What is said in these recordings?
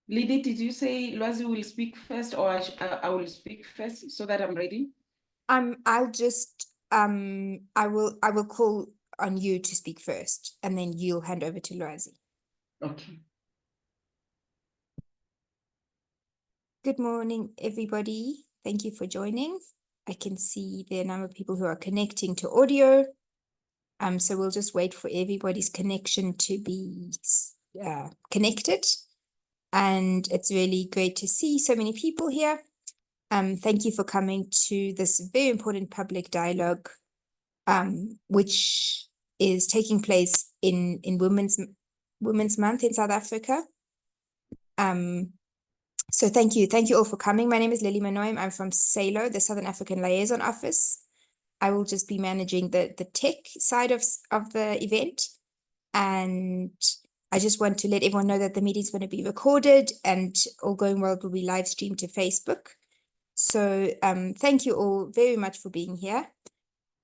Lily, did you say Lwazi will speak first, or I will speak first so that I'm ready? I'll just I will call on you to speak first, and then you'll hand over to Lwazi. Okay. Good morning, everybody. Thank you for joining. I can see there are a number of people who are connecting to audio. So we'll just wait for everybody's connection to be connected. And it's really great to see so many people here. Thank you for coming to this very important public dialogue, which is taking place in Women's Month in South Africa. So thank you all for coming. My name is Lily Manoim. I'm from SALO, the Southern African Liaison Office. I will just be managing the tech side of the event. And I just want to let everyone know that the meeting is going to be recorded, and all going well, it will be live streamed to Facebook. So thank you all very much for being here.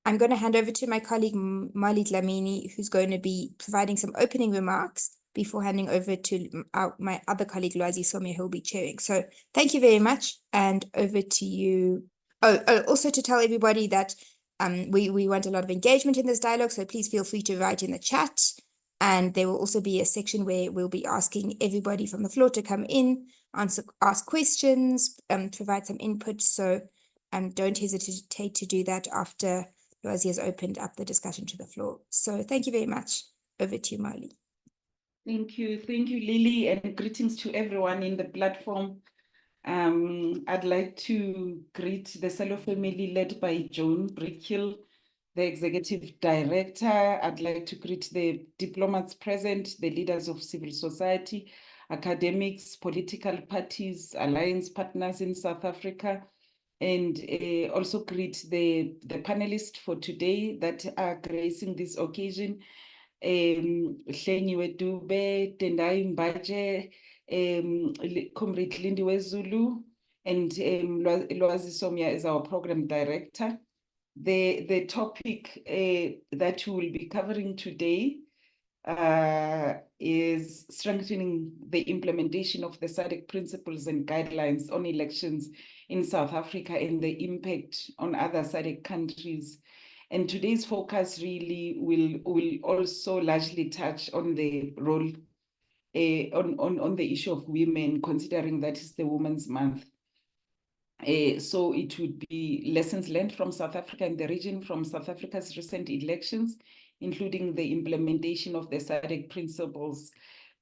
I'm going to hand over to my colleague Mali Dlamini, who's going to be providing some opening remarks before handing over to my other colleague Lwazi Somia, who will be chairing. So thank you very much, and over to you. Also to tell everybody that we want a lot of engagement in this dialogue, so please feel free to write in the chat. And there will also be a section where we'll be asking everybody from the floor to come in, ask questions, provide some input. So don't hesitate to do that after Lwazi has opened up the discussion to the floor. So thank you very much. Over to you, Mali. Thank you, Lily, and greetings to everyone in the platform. I'd like to greet the SALO family led by Joan Brickhill, the Executive Director. I'd like to greet the diplomats present, the leaders of civil society, academics, political parties, alliance partners in South Africa, and also greet the panelists for today that are gracing this occasion. Hlengiwe Dube, Tendai Mbaje, Comrade Lindiwe Zulu, and Lwazi Somia is our program director. The topic that we will be covering today is strengthening the implementation of the SADC Principles and Guidelines on elections in South Africa and the impact on other SADC countries. And today's focus really will also largely touch on the role on the issue of women, considering that is the Women's Month. So it would be lessons learned from South Africa and the region from South Africa's recent elections, including the implementation of the SADC principles,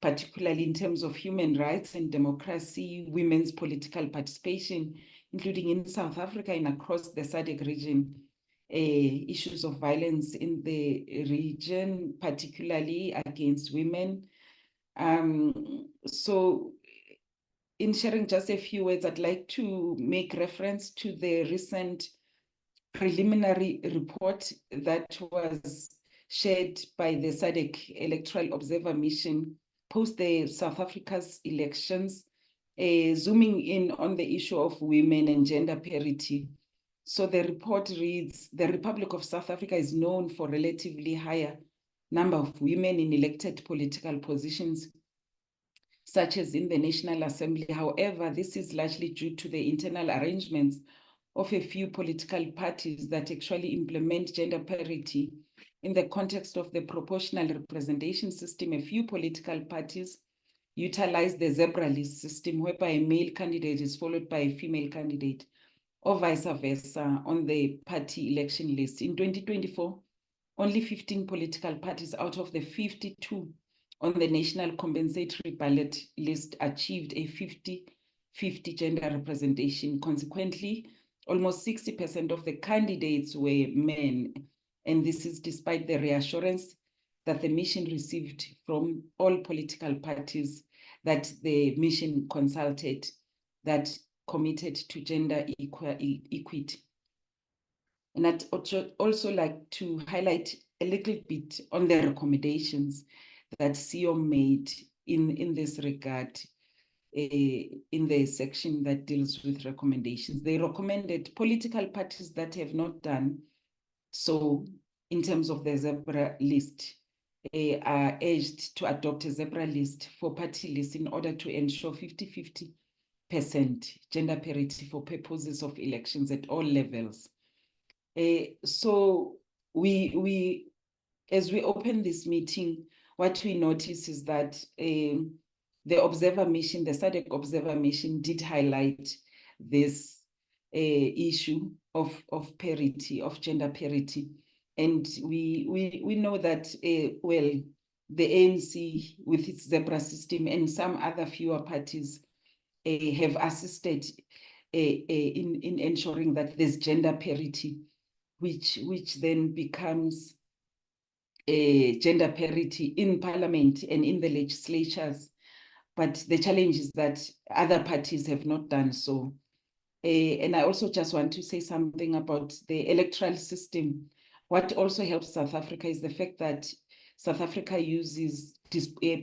particularly in terms of human rights and democracy, women's political participation, including in South Africa and across the SADC region, issues of violence in the region, particularly against women. So in sharing just a few words, I'd like to make reference to the recent preliminary report that was shared by the SADC Electoral Observer Mission post the South Africa's elections, zooming in on the issue of women and gender parity. So the report reads, the Republic of South Africa is known for relatively higher number of women in elected political positions, such as in the National Assembly. However, this is largely due to the internal arrangements of a few political parties that actually implement gender parity. In the context of the proportional representation system, a few political parties utilize the zebra list system, whereby a male candidate is followed by a female candidate, or vice versa, on the party election list. In 2024, only 15 political parties out of the 52 on the national compensatory ballot list achieved a 50-50 gender representation. Consequently, almost 60% of the candidates were men. And this is despite the reassurance that the mission received from all political parties that the mission consulted that committed to gender equity. And I'd also like to highlight a little bit on the recommendations that CEO made in this regard in the section that deals with recommendations. They recommended political parties that have not done so in terms of the zebra list are urged to adopt a zebra list for party lists in order to ensure 50-50% gender parity for purposes of elections at all levels. So as we open this meeting, what we notice is that the observer mission, the SADC observer mission, did highlight this issue of parity, of gender parity. And we know that, well, the ANC with its zebra system and some other fewer parties have assisted in ensuring that there's gender parity, which then becomes gender parity in parliament and in the legislatures. But the challenge is that other parties have not done so. And I also just want to say something about the electoral system. What also helps South Africa is the fact that South Africa uses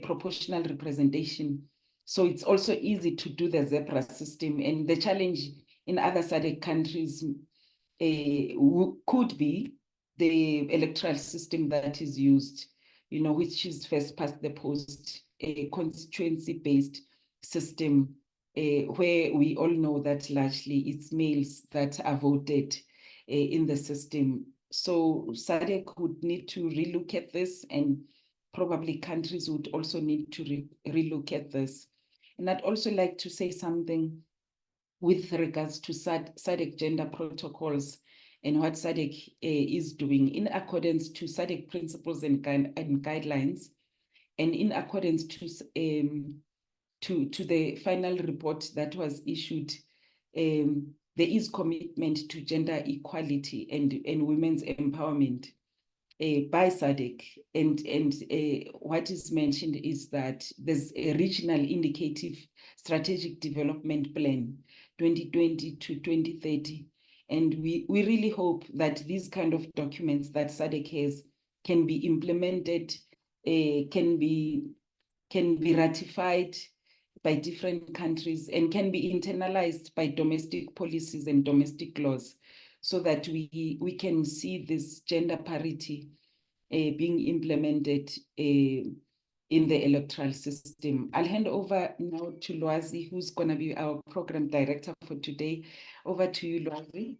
proportional representation. So it's also easy to do the zebra system. And the challenge in other SADC countries could be the electoral system that is used, which is first past the post, a constituency-based system, where we all know that largely it's males that are voted in the system. So SADC would need to relook at this, and probably countries would also need to relook at this. And I'd also like to say something with regards to SADC gender protocols and what SADC is doing in accordance to SADC principles and guidelines, and in accordance to the final report that was issued. There is commitment to gender equality and women's empowerment by SADC. And what is mentioned is that there's a regional indicative strategic development plan 2020 to 2030. And we really hope that these kind of documents that SADC has can be implemented, can be ratified by different countries, and can be internalized by domestic policies and domestic laws, so that we can see this gender parity being implemented in the electoral system. I'll hand over now to Lwazi, who's going to be our program director for today. Over to you, Lwazi.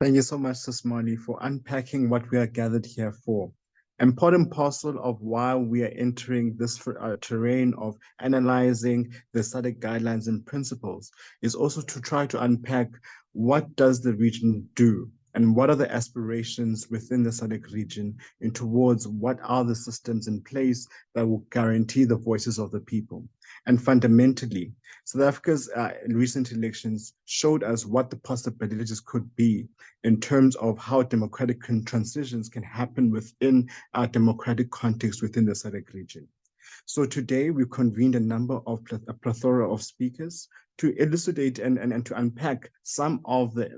Thank you so much, Sismani, for unpacking what we are gathered here for. An important parcel of why we are entering this terrain of analyzing the SADC guidelines and principles is also to try to unpack what does the region do and what are the aspirations within the SADC region and towards what are the systems in place that will guarantee the voices of the people. And fundamentally, South Africa's recent elections showed us what the possibilities could be in terms of how democratic transitions can happen within a democratic context within the SADC region. So today we convened a plethora of speakers to elucidate and to unpack some of the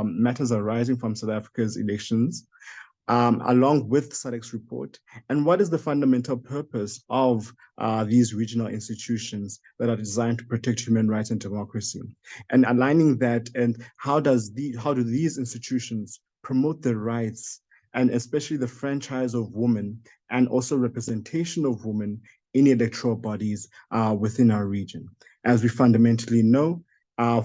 matters arising from South Africa's elections, along with SADC's report, and what is the fundamental purpose of these regional institutions that are designed to protect human rights and democracy, and aligning that, and how do these institutions promote the rights and especially the franchise of women and also representation of women in electoral bodies within our region. As we fundamentally know,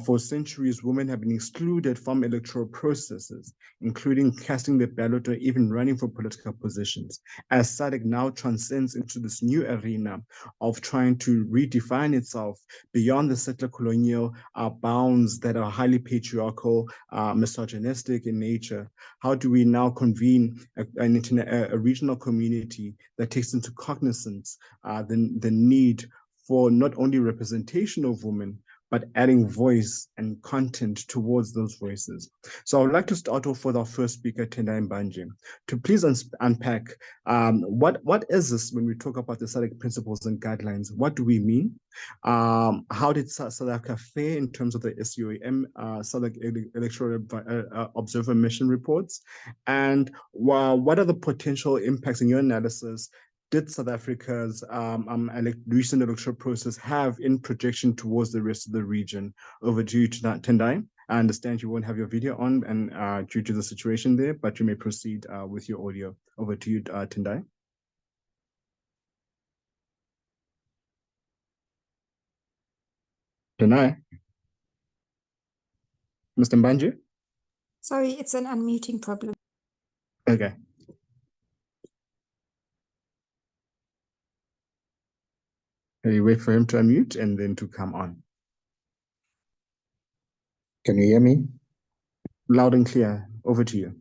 for centuries, women have been excluded from electoral processes, including casting the ballot or even running for political positions. As SADC now transcends into this new arena of trying to redefine itself beyond the settler colonial bounds that are highly patriarchal, misogynistic in nature, how do we now convene a regional community that takes into cognizance the need for not only representation of women, but adding voice and content towards those voices. So I would like to start off with our first speaker, Tendai Mbanje, to please unpack what is this when we talk about the SADC principles and guidelines? What do we mean? How did South Africa fare in terms of the SUAM, SADC Electoral Observer Mission reports? And what are the potential impacts in your analysis did South Africa's recent electoral process have in projection towards the rest of the region? Over to you, Tendai. I understand you won't have your video on and due to the situation there, but you may proceed with your audio. Over to you, Tendai. Tendai? Mr. Mbanji? Sorry, it's an unmuting problem. Okay. You wait for him to unmute and then to come on. Can you hear me? Loud and clear. Over to you.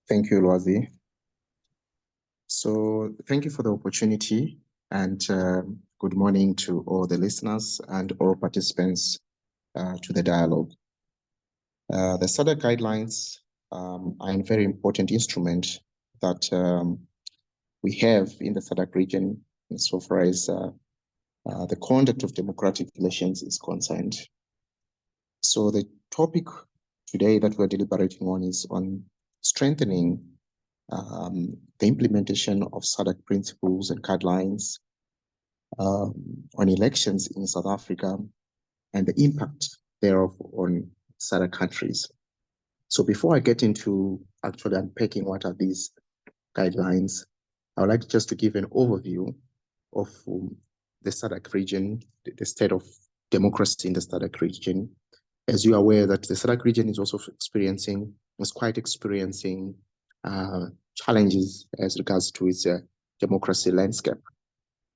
Thank you, Lwazi. So thank you for the opportunity and good morning to all the listeners and all participants to the dialogue. The SADC guidelines are a very important instrument that we have in the SADC region insofar as the conduct of democratic elections is concerned. So the topic today that we're deliberating on is on strengthening the implementation of SADC principles and guidelines on elections in South Africa and the impact thereof on SADC countries. So before I get into actually unpacking what are these guidelines, I would like just to give an overview of the SADC region, the state of democracy in the SADC region. As you are aware that the SADC region is also experiencing challenges as regards to its democracy landscape.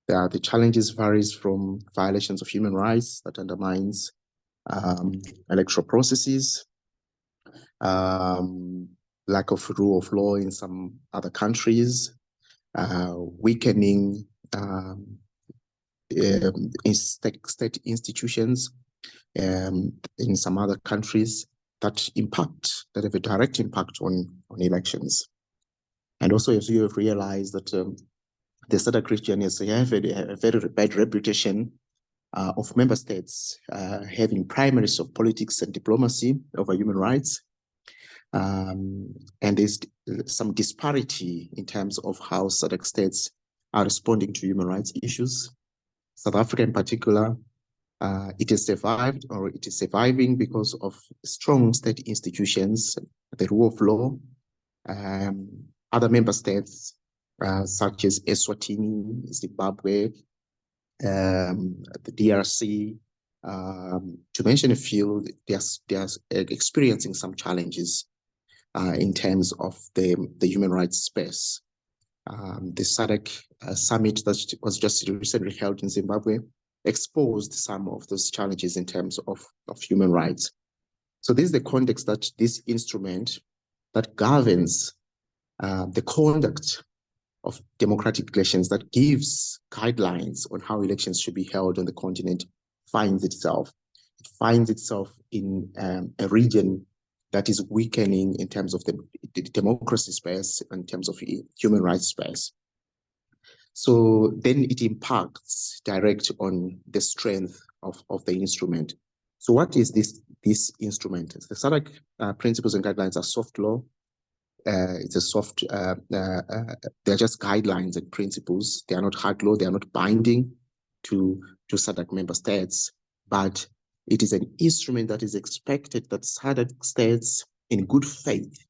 The challenges varies from violations of human rights that undermines electoral processes, lack of rule of law in some other countries, weakening state institutions in some other countries that have a direct impact on elections. And also, as you have realized that the SADC region has a very bad reputation of member states having primaries of politics and diplomacy over human rights. And there's some disparity in terms of how SADC states are responding to human rights issues. South Africa in particular, it has survived, or it is surviving because of strong state institutions, the rule of law. Other member states, such as Eswatini, Zimbabwe, the DRC, to mention a few, they are experiencing some challenges in terms of the human rights space. The SADC summit that was just recently held in Zimbabwe exposed some of those challenges in terms of human rights. So this is the context that this instrument that governs the conduct of democratic elections, that gives guidelines on how elections should be held on the continent, finds itself. It finds itself in a region that is weakening in terms of the democracy space, in terms of human rights space. So then it impacts direct on the strength of the instrument. So what is this instrument? The SADC Principles and Guidelines are soft law. It's a soft, they're just guidelines and principles. They are not hard law. They are not binding to SADC member states, but it is an instrument that is expected that SADC states in good faith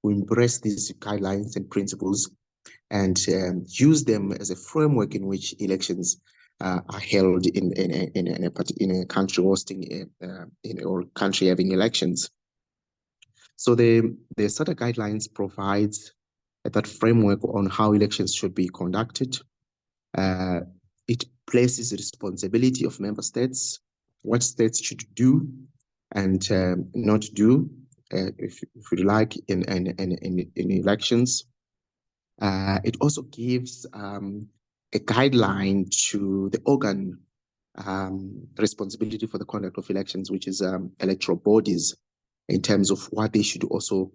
will embrace these guidelines and principles and use them as a framework in which elections are held in a country hosting or country having elections. So the SADC guidelines provides that framework on how elections should be conducted. It places responsibility of member states, what states should do and not do, if you like, in elections. It also gives a guideline to the organ responsibility for the conduct of elections, which is electoral bodies, in terms of what they should also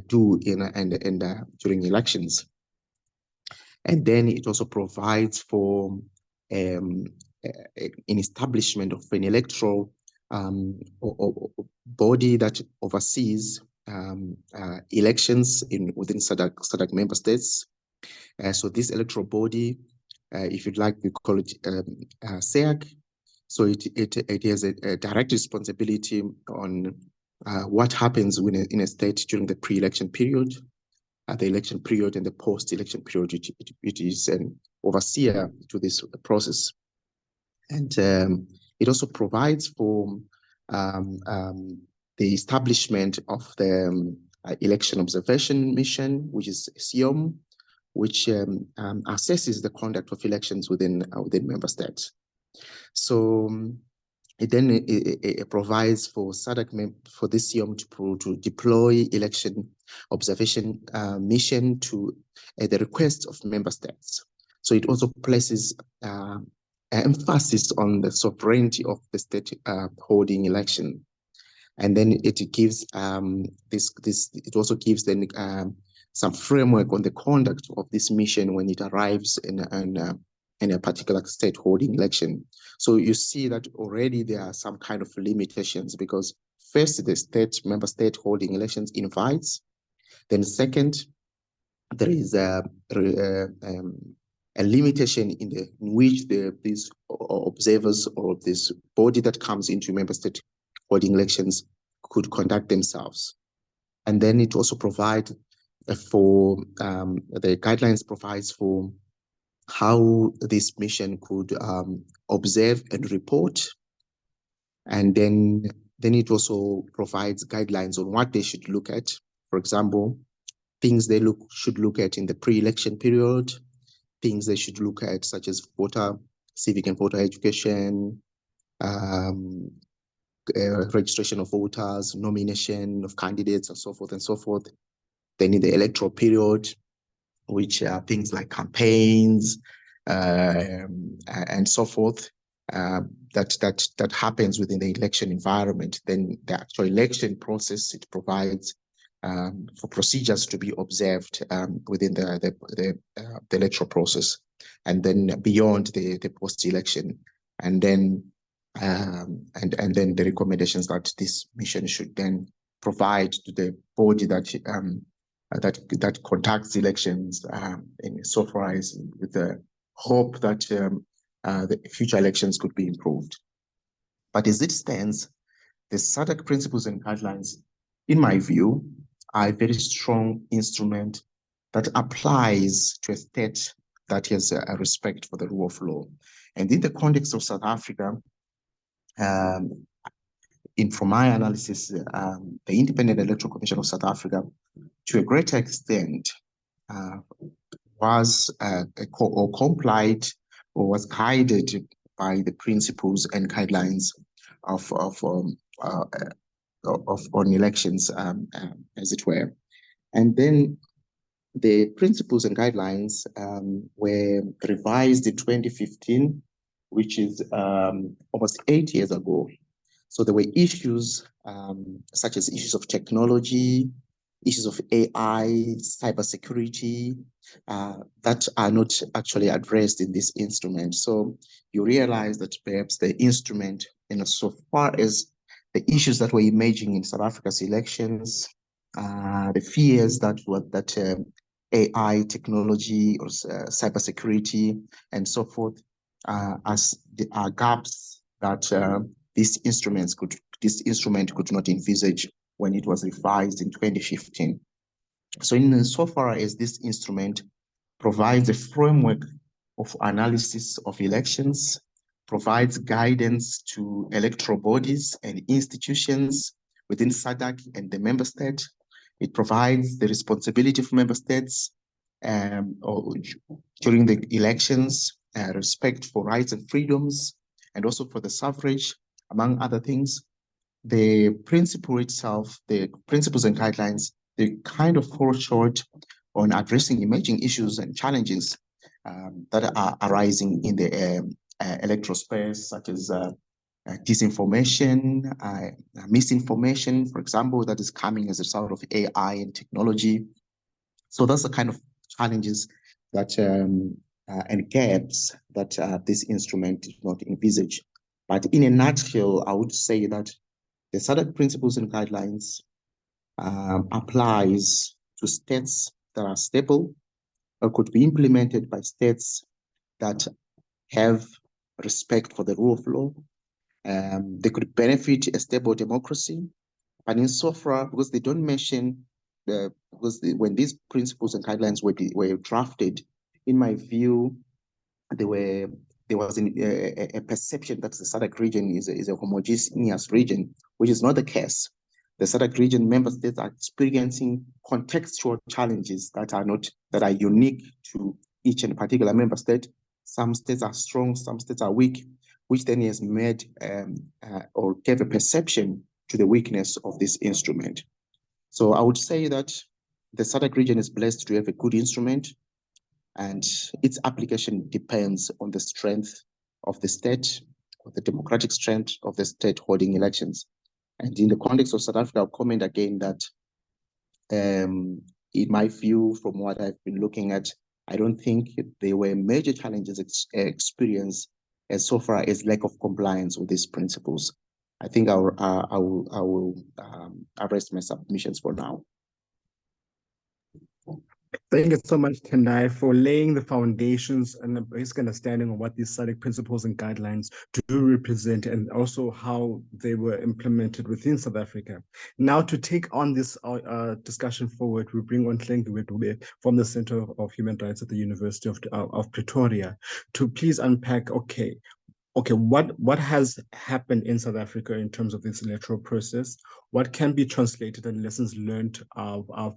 do during elections. And then it also provides for an establishment of an electoral body that oversees elections within SADC member states. So this electoral body, if you'd like, we call it SEAG. So it has a direct responsibility on what happens in a state during the pre-election period, the election period, and the post-election period. It is an overseer to this process. And it also provides for the establishment of the Election Observation Mission, which is SIOM, which assesses the conduct of elections within member states. So it provides for SADC for this SIOM to deploy election observation mission to the request of member states. So it also places emphasis on the sovereignty of the state holding election, and then it gives it also gives then some framework on the conduct of this mission when it arrives in a particular state holding election. So you see that already there are some kind of limitations, because first the member state holding elections invites, then second there is a limitation in which these observers or this body that comes into member state holding elections could conduct themselves. And then it also provides for the guidelines provides for how this mission could observe and report. And then it also provides guidelines on what they should look at. For example, things they should look at in the pre-election period, things they should look at, such as civic and voter education, registration of voters, nomination of candidates, and so forth and so forth. Then in the electoral period, which are things like campaigns and so forth, that happens within the election environment. Then the actual election process, it provides for procedures to be observed within the electoral process, and then beyond the post-election, and then then the recommendations that this mission should then provide to the body that conducts elections, in so far as with the hope that the future elections could be improved. But as it stands, the SADC Principles and Guidelines, in my view, are a very strong instrument that applies to a state that has a respect for the rule of law. And in the context of South Africa, from my analysis, the Independent Electoral Commission of South Africa, to a greater extent, was complied or was guided by the principles and guidelines on elections, as it were. And then the principles and guidelines were revised in 2015, which is almost 8 years ago. So there were issues such as issues of technology, issues of AI, cybersecurity, that are not actually addressed in this instrument. So you realize that perhaps the instrument, so far as the issues that were emerging in South Africa's elections, the fears that AI, technology, or cybersecurity, and so forth, as there are gaps that this instrument could not envisage when it was revised in 2015. So insofar as this instrument provides a framework of analysis of elections, provides guidance to electoral bodies and institutions within SADC and the member state, it provides the responsibility for member states during the elections, respect for rights and freedoms, and also for the suffrage, among other things. The principle itself, the principles and guidelines, they kind of fall short on addressing emerging issues and challenges that are arising in the electoral space, such as disinformation, misinformation, for example, that is coming as a result of AI and technology. So that's the kind of challenges that and gaps that this instrument did not envisage. But in a nutshell, I would say that the SADC Principles and Guidelines applies to states that are stable or could be implemented by states that have respect for the rule of law, They could benefit a stable democracy, but insofar, because they don't mention when these principles and guidelines were drafted, in my view, there was a perception that the SADC region is a homogeneous region, which is not the case. The SADC region member states are experiencing contextual challenges that are unique to each and particular member state. Some states are strong, some states are weak, which then has made or gave a perception to the weakness of this instrument. So I would say that the SADC region is blessed to have a good instrument, and its application depends on the strength of the state, or the democratic strength of the state holding elections. And in the context of South Africa, I'll comment again that in my view, from what I've been looking at, I don't think there were major challenges experienced as so far as lack of compliance with these principles. I think I will rest my submissions for now. Thank you so much, Tendai, for laying the foundations and a basic understanding of what these SADC principles and guidelines do represent, and also how they were implemented within South Africa. Now, to take on this discussion forward, we bring on Hlengiwe from the Center of Human Rights at the University of Pretoria to please unpack, what has happened in South Africa in terms of this electoral process? What can be translated and lessons learned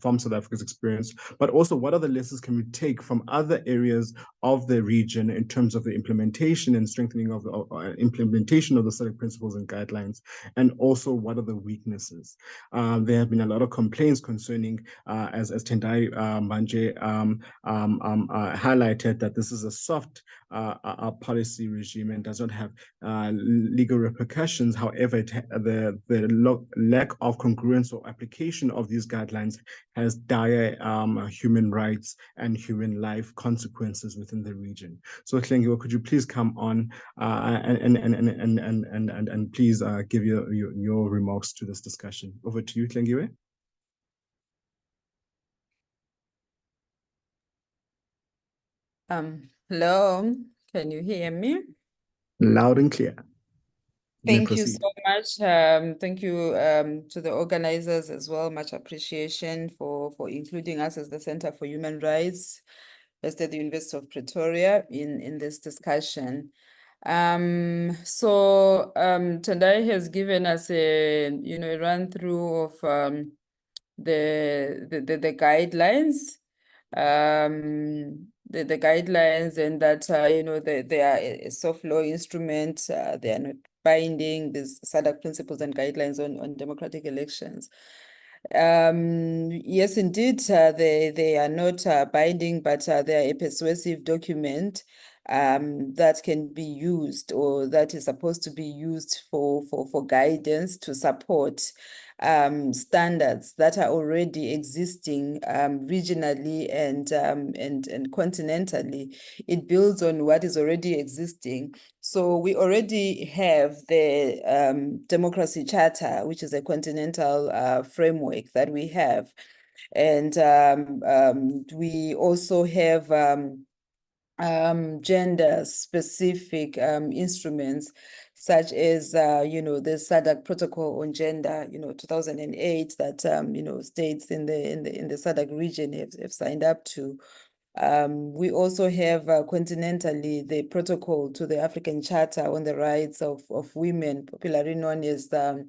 from South Africa's experience? But also, what other lessons can we take from other areas of the region in terms of the implementation and strengthening of the implementation of the SADC principles and guidelines? And also, what are the weaknesses? There have been a lot of complaints concerning, as Tendai Manje highlighted, that this is a soft policy regime and does not have legal repercussions. However, the lack of congruence or application of these guidelines has dire human rights and human life consequences within the region. So, Hlengiwe, could you please come on and please give your remarks to this discussion? Over to you, Hlengiwe. Hello, can you hear me? Loud and clear. Thank you so much. Thank you to the organizers as well. Much appreciation for including us as the Center for Human Rights based at the University of Pretoria in this discussion. Tendai has given us a run through of the guidelines. The guidelines, and that they are a soft law instrument. They are not binding. These SADC principles and guidelines on democratic elections. Yes, indeed, they are not binding, but they are a persuasive document that can be used, or that is supposed to be used for guidance to support standards that are already existing regionally and continentally. It builds on what is already existing. So we already have the Democracy Charter, which is a continental framework that we have. And we also have gender-specific instruments, such as, the SADC Protocol on Gender, 2008, that, states in the SADC region have signed up to. We also have continentally the protocol to the African Charter on the Rights of Women, popularly known as the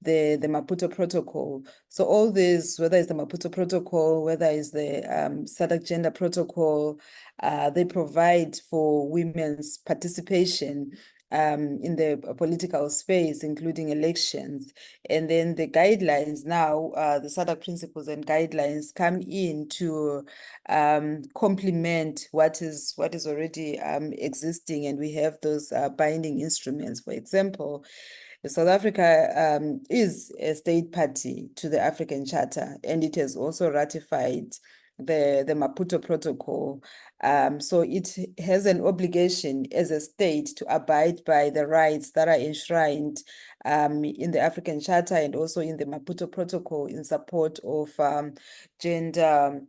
Maputo Protocol. So all this, whether it's the Maputo Protocol, whether it's the SADC Gender Protocol, they provide for women's participation in the political space, including elections. And then the guidelines now, the SADC principles and guidelines come in to complement what is already existing, and we have those binding instruments. For example, South Africa is a state party to the African Charter, and it has also ratified the Maputo Protocol. So it has an obligation as a state to abide by the rights that are enshrined in the African Charter and also in the Maputo Protocol in support of gender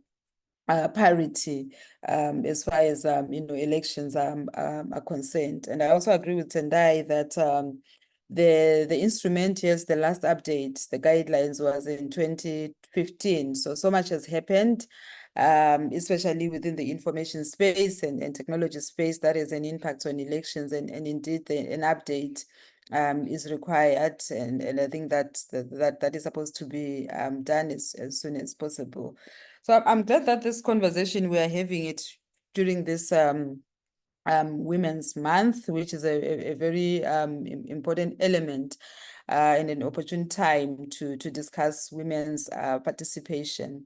parity as far as elections are concerned. And I also agree with Tendai that The instrument, yes, the last update, the guidelines was in 2015. So much has happened, especially within the information space and technology space that has an impact on elections, and indeed an update is required, and I think that is supposed to be done as soon as possible. So I'm glad that this conversation, we are having it during this Women's Month, which is a very important element and an opportune time to discuss women's participation.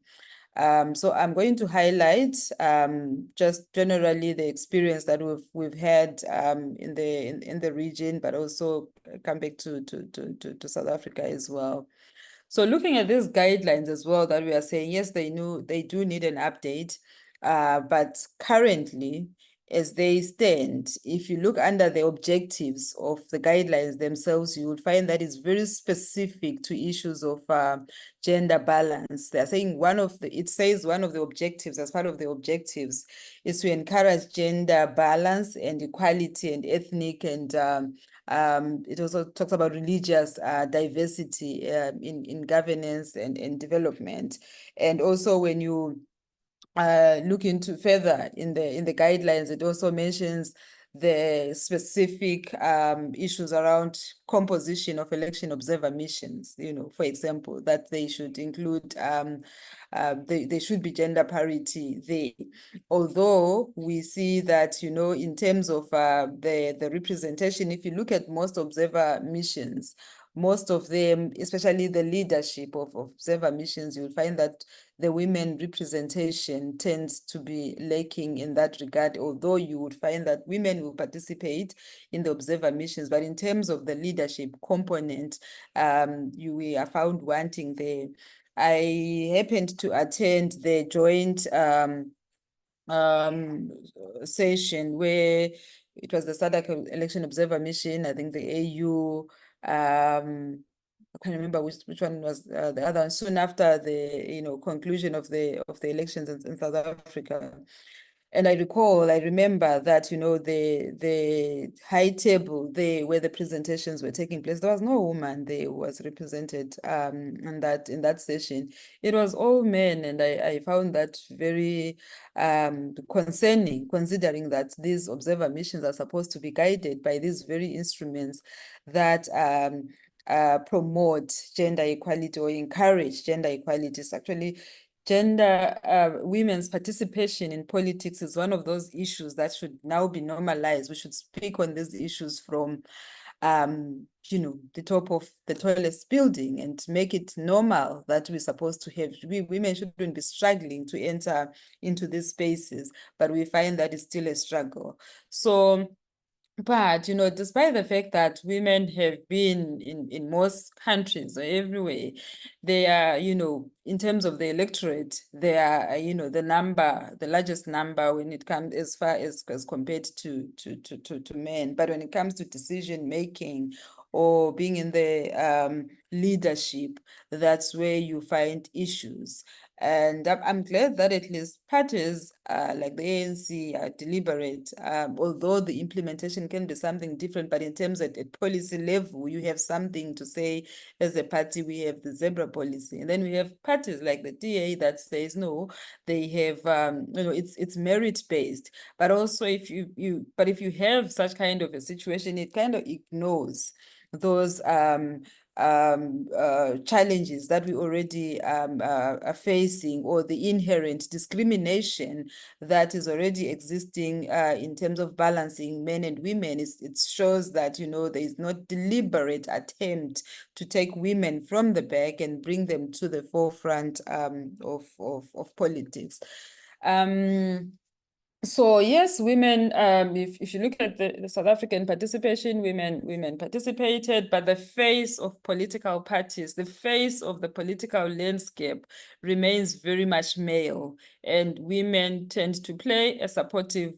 So I'm going to highlight just generally the experience that we've had in the region, but also come back to South Africa as well. So looking at these guidelines as well, that we are saying, yes, they do need an update, but currently, as they stand, if you look under the objectives of the guidelines themselves, you would find that it's very specific to issues of gender balance. They're saying it says one of the objectives, as part of the objectives, is to encourage gender balance and equality and ethnic and it also talks about religious diversity in governance and development. And also when you look into further in the guidelines, it also mentions the specific issues around composition of election observer missions, for example, that they should include, they should be gender parity there. Although we see that, in terms of the representation, if you look at most observer missions, most of them, especially the leadership of observer missions, you'll find that the women representation tends to be lacking in that regard, although you would find that women will participate in the observer missions. But in terms of the leadership component, we are found wanting there. I happened to attend the joint session where it was the SADC Election Observer Mission, I think the AU, I can't remember which one was the other one, soon after the conclusion of the elections in South Africa. And I remember that, the high table there where the presentations were taking place, there was no woman there who was represented in that session. It was all men, and I found that very concerning, considering that these observer missions are supposed to be guided by these very instruments that promote gender equality or encourage gender equality. It's actually women's participation in politics is one of those issues that should now be normalized. We should speak on these issues from the top of the tallest building and make it normal that we're supposed to have, women shouldn't be struggling to enter into these spaces, but we find that it's still a struggle. So, but, despite the fact that women have been in most countries or everywhere, they are, in terms of the electorate, they are, the largest number when it comes as far as compared to men. But when it comes to decision making or being in the leadership, that's where you find issues. And I'm glad that at least parties like the ANC are deliberate, although the implementation can be something different, but in terms of at policy level, you have something to say. As a party, we have the zebra policy, and then we have parties like the DA that says no, they have it's merit-based. But also if you have such kind of a situation, it kind of ignores those challenges that we already are facing, or the inherent discrimination that is already existing in terms of balancing men and women. It shows that there is no deliberate attempt to take women from the back and bring them to the forefront of politics. So yes, women, if you look at the South African participation, women participated, but the face of political parties, the face of the political landscape remains very much male, and women tend to play a supportive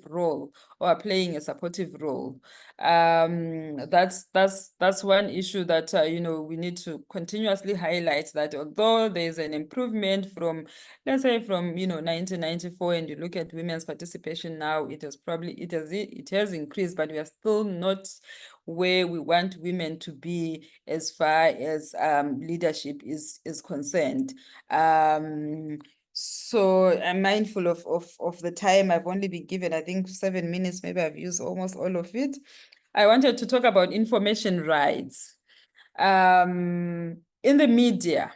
role, or are playing a supportive role. That's one issue that we need to continuously highlight, that although there's an improvement from, let's say, from 1994, and you look at women's participation now, it has increased, but we are still not where we want women to be as far as leadership is concerned. So I'm mindful of the time. I've only been given, I think, 7 minutes. Maybe I've used almost all of it. I wanted to talk about information rights. In the media,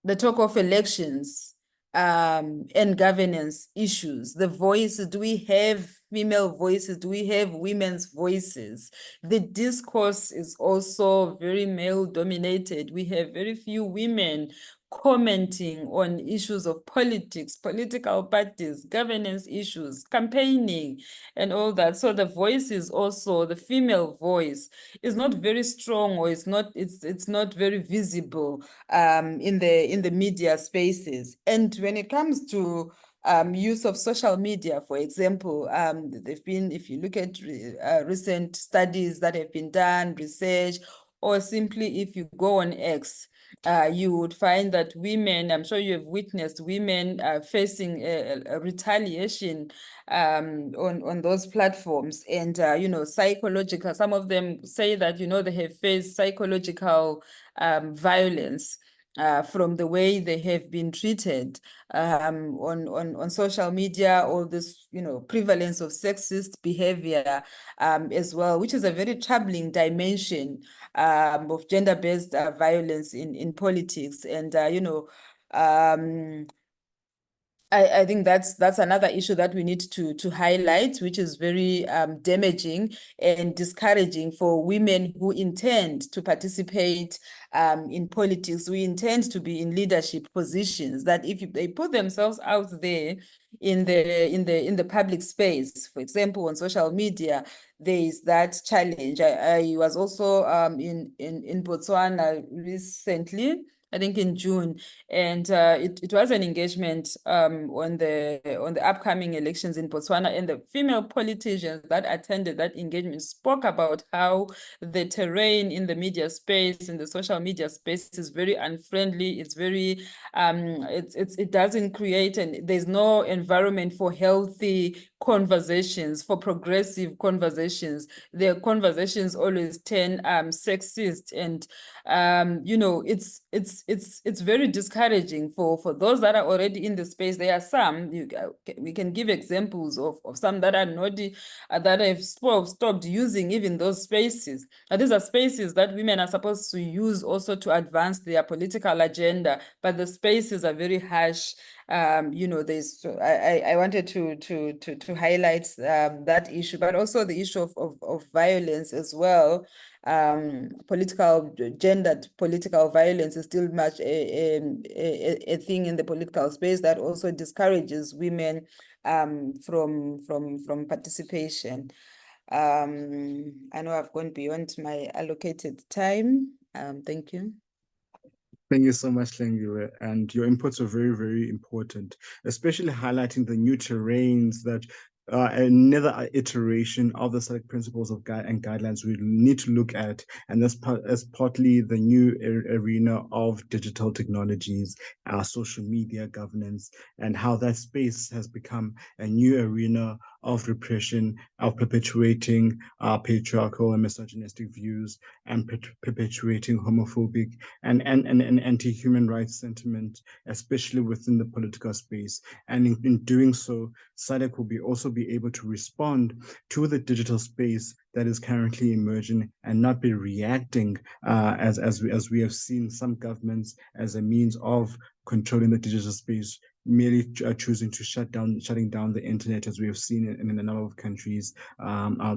the talk of elections and governance issues, the voices, do we have female voices? Do we have women's voices? The discourse is also very male dominated. We have very few women commenting on issues of politics, political parties, governance issues, campaigning, and all that. So the voice is also, the female voice is not very strong, or it's not very visible in the media spaces. And when it comes to use of social media, for example, they've been, if you look at recent studies that have been done, research, or simply if you go on X, you would find that women, I'm sure you have witnessed women facing a retaliation on those platforms, and psychological, some of them say that they have faced psychological violence from the way they have been treated on social media, or this prevalence of sexist behavior as well, which is a very troubling dimension of gender-based violence in politics. And I think that's another issue that we need to highlight, which is very damaging and discouraging for women who intend to participate in politics, who intend to be in leadership positions, that if they put themselves out there in the public space, for example, on social media, there is that challenge. I was also in Botswana recently, I think in June, and it was an engagement on the upcoming elections in Botswana, and the female politicians that attended that engagement spoke about how the terrain in the media space, in the social media space, is very unfriendly. It's very it doesn't create, and there's no environment for healthy conversations, for progressive conversations. The conversations always turn sexist, and it's very discouraging for those that are already in the space. There are some, we can give examples of some that are not that have stopped using even those spaces. And these are spaces that women are supposed to use also to advance their political agenda, but the spaces are very harsh. There's I wanted to highlight that issue, but also the issue of violence as well. Gendered political violence is still much a thing in the political space that also discourages women from participation. I know I've gone beyond my allocated time. Thank you. Thank you so much, Lengiwe, and your inputs are very, very important, especially highlighting the new terrains that another iteration of the SADC principles and guidelines we need to look at, and that's partly the new arena of digital technologies, social media governance, and how that space has become a new arena of repression, of perpetuating patriarchal and misogynistic views, and perpetuating homophobic and anti-human rights sentiment, especially within the political space. And in doing so, SADC will also be able to respond to the digital space that is currently emerging, and not be reacting as we have seen some governments as a means of controlling the digital space, merely choosing to shutting down the internet, as we have seen in a number of countries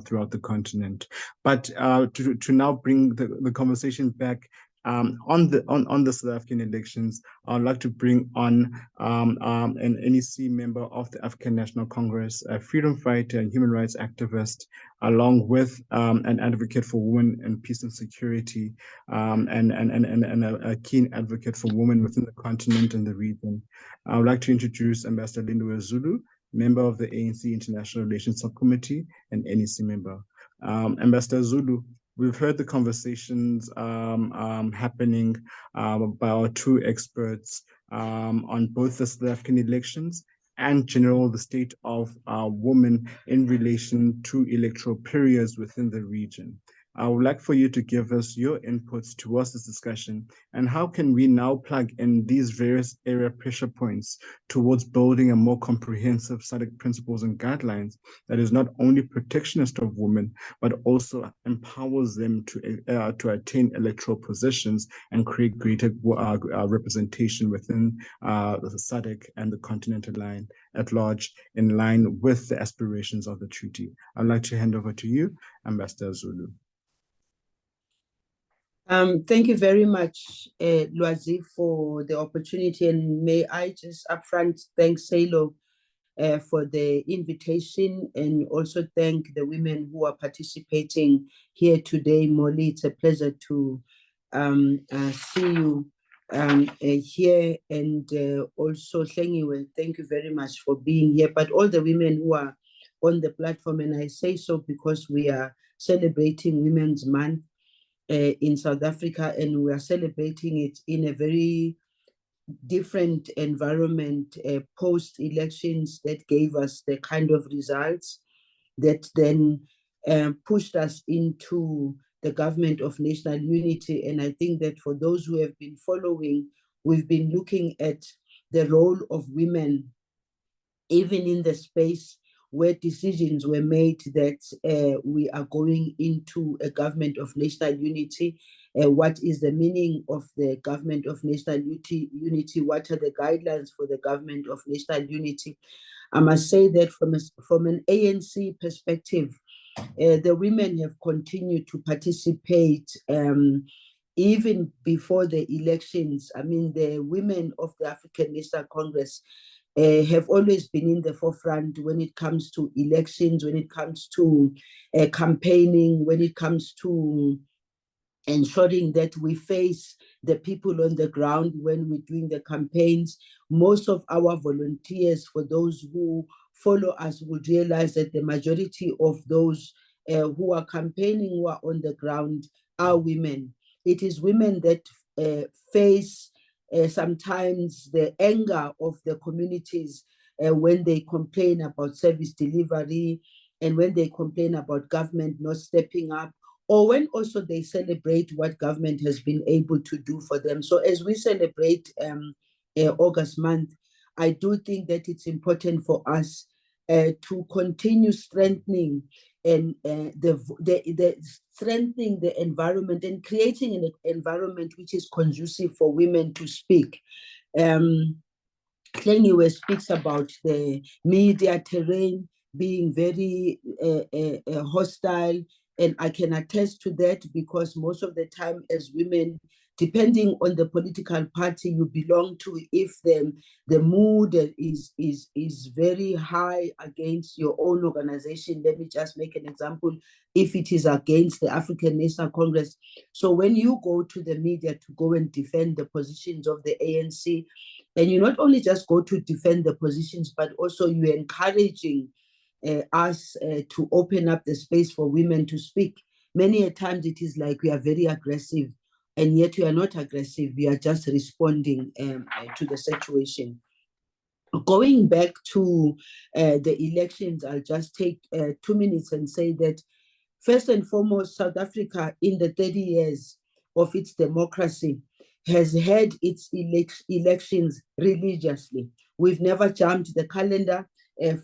throughout the continent. But to now bring the conversation back on the South African elections, I'd like to bring on an NEC member of the African National Congress, a freedom fighter and human rights activist, along with an advocate for women and peace and security, and a keen advocate for women within the continent and the region. I would like to introduce Ambassador Lindiwe Zulu, member of the ANC International Relations Subcommittee and NEC member. Ambassador Zulu, we've heard the conversations happening by our two experts on both the South African elections and general the state of women in relation to electoral periods within the region. I would like for you to give us your inputs towards this discussion, and how can we now plug in these various area pressure points towards building a more comprehensive SADC principles and guidelines that is not only protectionist of women, but also empowers them to attain electoral positions and create greater representation within the SADC and the continental line at large, in line with the aspirations of the treaty. I'd like to hand over to you, Ambassador Zulu. Thank you very much, Lwazi, for the opportunity, and may I just upfront thank SALO for the invitation, and also thank the women who are participating here today. Molly, it's a pleasure to see you here, and also Hlengiwe, thank you very much for being here, but all the women who are on the platform, and I say so because we are celebrating Women's Month in South Africa, and we are celebrating it in a very different environment post-elections that gave us the kind of results that then pushed us into the government of national unity. And I think that for those who have been following, we've been looking at the role of women, even in the space where decisions were made that we are going into a government of national unity. What is the meaning of the government of national unity? What are the guidelines for the government of national unity? I must say that from an ANC perspective, the women have continued to participate even before the elections. I mean, the women of the African National Congress have always been in the forefront when it comes to elections, when it comes to campaigning, when it comes to ensuring that we face the people on the ground when we're doing the campaigns. Most of our volunteers, for those who follow us, would realize that the majority of those who are campaigning, who are on the ground, are women. It is women that face sometimes the anger of the communities when they complain about service delivery, and when they complain about government not stepping up, or when also they celebrate what government has been able to do for them. So as we celebrate August month, I do think that it's important for us to continue strengthening and strengthening the environment and creating an environment which is conducive for women to speak. Hlengiwe speaks about the media terrain being very hostile, and I can attest to that, because most of the time as women, depending on the political party you belong to, if the mood is very high against your own organization, let me just make an example, if it is against the African National Congress. So when you go to the media to go and defend the positions of the ANC, and you not only just go to defend the positions, but also you're encouraging us to open up the space for women to speak. Many a times it is like we are very aggressive, and yet we are not aggressive. We are just responding to the situation. Going back to the elections, I'll just take 2 minutes and say that first and foremost, South Africa in the 30 years of its democracy has had its elections religiously. We've never jumped the calendar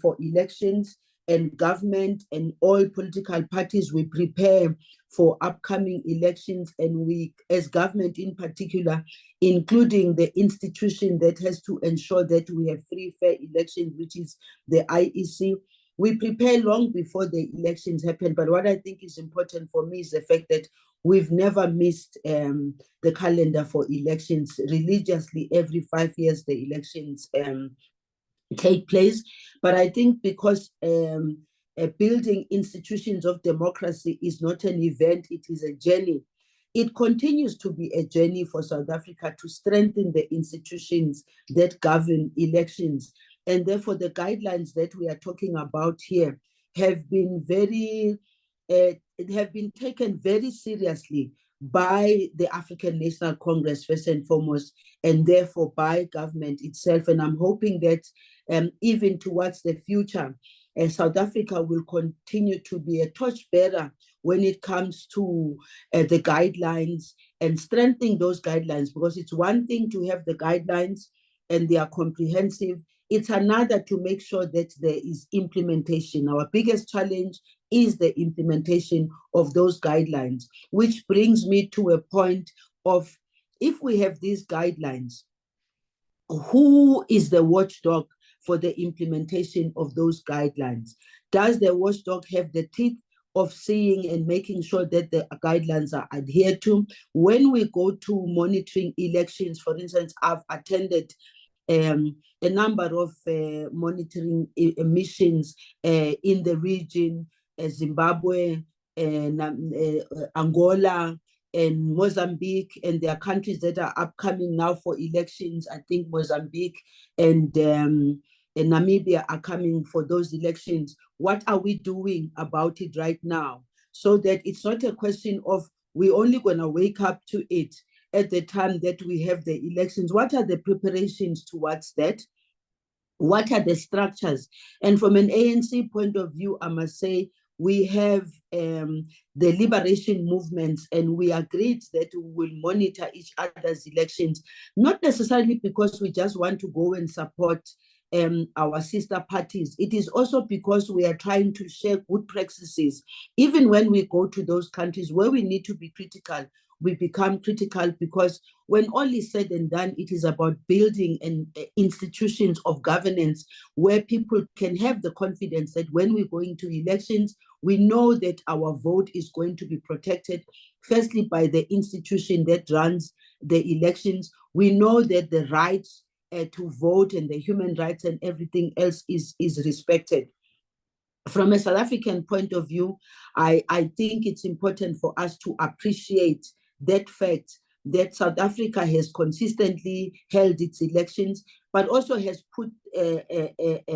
for elections, and government and all political parties, we prepare for upcoming elections, and we, as government in particular, including the institution that has to ensure that we have free, fair elections, which is the IEC, we prepare long before the elections happen. But what I think is important for me is the fact that we've never missed the calendar for elections. Religiously, every 5 years, the elections take place. But I think because building institutions of democracy is not an event, it is a journey. It continues to be a journey for South Africa to strengthen the institutions that govern elections. And therefore, the guidelines that we are talking about here have been taken very seriously by the African National Congress, first and foremost, and therefore by government itself. And I'm hoping that even towards the future, South Africa will continue to be a torchbearer when it comes to the guidelines and strengthening those guidelines, because it's one thing to have the guidelines and they are comprehensive. It's another to make sure that there is implementation. Our biggest challenge is the implementation of those guidelines, which brings me to a point of, if we have these guidelines, who is the watchdog for the implementation of those guidelines? Does the watchdog have the teeth of seeing and making sure that the guidelines are adhered to? When we go to monitoring elections, for instance, I've attended a number of monitoring missions in the region, Zimbabwe, Angola, and Mozambique, and there are countries that are upcoming now for elections. I think Mozambique and Namibia are coming for those elections. What are we doing about it right now? So that it's not a question of we're only going to wake up to it at the time that we have the elections. What are the preparations towards that? What are the structures? And from an ANC point of view, I must say, we have the liberation movements, and we agreed that we will monitor each other's elections, not necessarily because we just want to go and support our sister parties. It is also because we are trying to share good practices. Even when we go to those countries where we need to be critical, we become critical, because when all is said and done, it is about building institutions of governance where people can have the confidence that when we're going to elections, we know that our vote is going to be protected, firstly, by the institution that runs the elections. We know that the rights to vote and the human rights and everything else is respected. From a South African point of view, I think it's important for us to appreciate that fact that South Africa has consistently held its elections, but also has put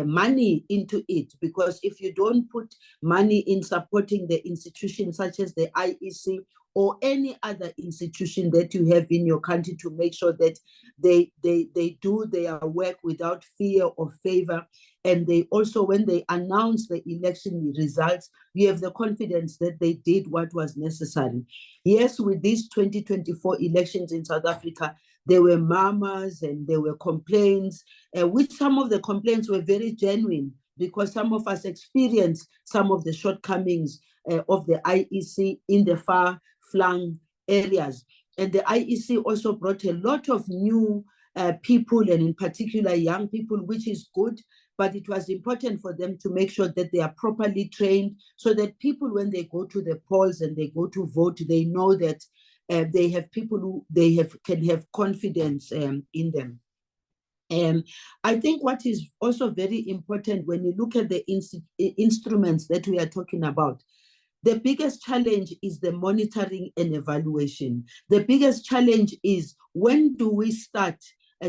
money into it. Because if you don't put money in supporting the institutions such as the IEC or any other institution that you have in your country to make sure that they do their work without fear or favor, and they also, when they announce the election results, you have the confidence that they did what was necessary. Yes, with these 2024 elections in South Africa, there were murmurs and there were complaints, which some of the complaints were very genuine, because some of us experienced some of the shortcomings of the IEC in the far-flung areas. And the IEC also brought a lot of new people, and in particular young people, which is good. But it was important for them to make sure that they are properly trained, so that people, when they go to the polls and they go to vote, they know that they have people who can have confidence in them. I think what is also very important when you look at the instruments that we are talking about, the biggest challenge is the monitoring and evaluation. The biggest challenge is, when do we start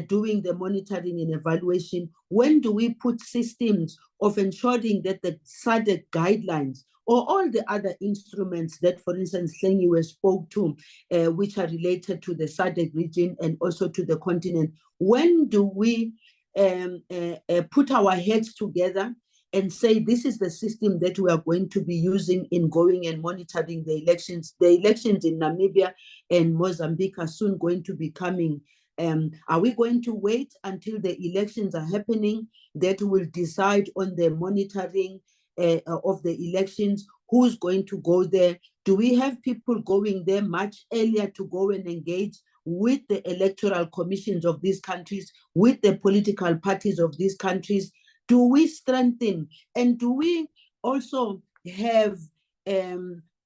doing the monitoring and evaluation? When do we put systems of ensuring that the SADC guidelines or all the other instruments that, for instance, Hlengiwe spoke to, which are related to the SADC region and also to the continent, when do we put our heads together and say, this is the system that we are going to be using in going and monitoring the elections? The elections in Namibia and Mozambique are soon going to be coming. Are we going to wait until the elections are happening that will decide on the monitoring of the elections? Who's going to go there? Do we have people going there much earlier to go and engage with the electoral commissions of these countries, with the political parties of these countries? Do we strengthen, and do we also have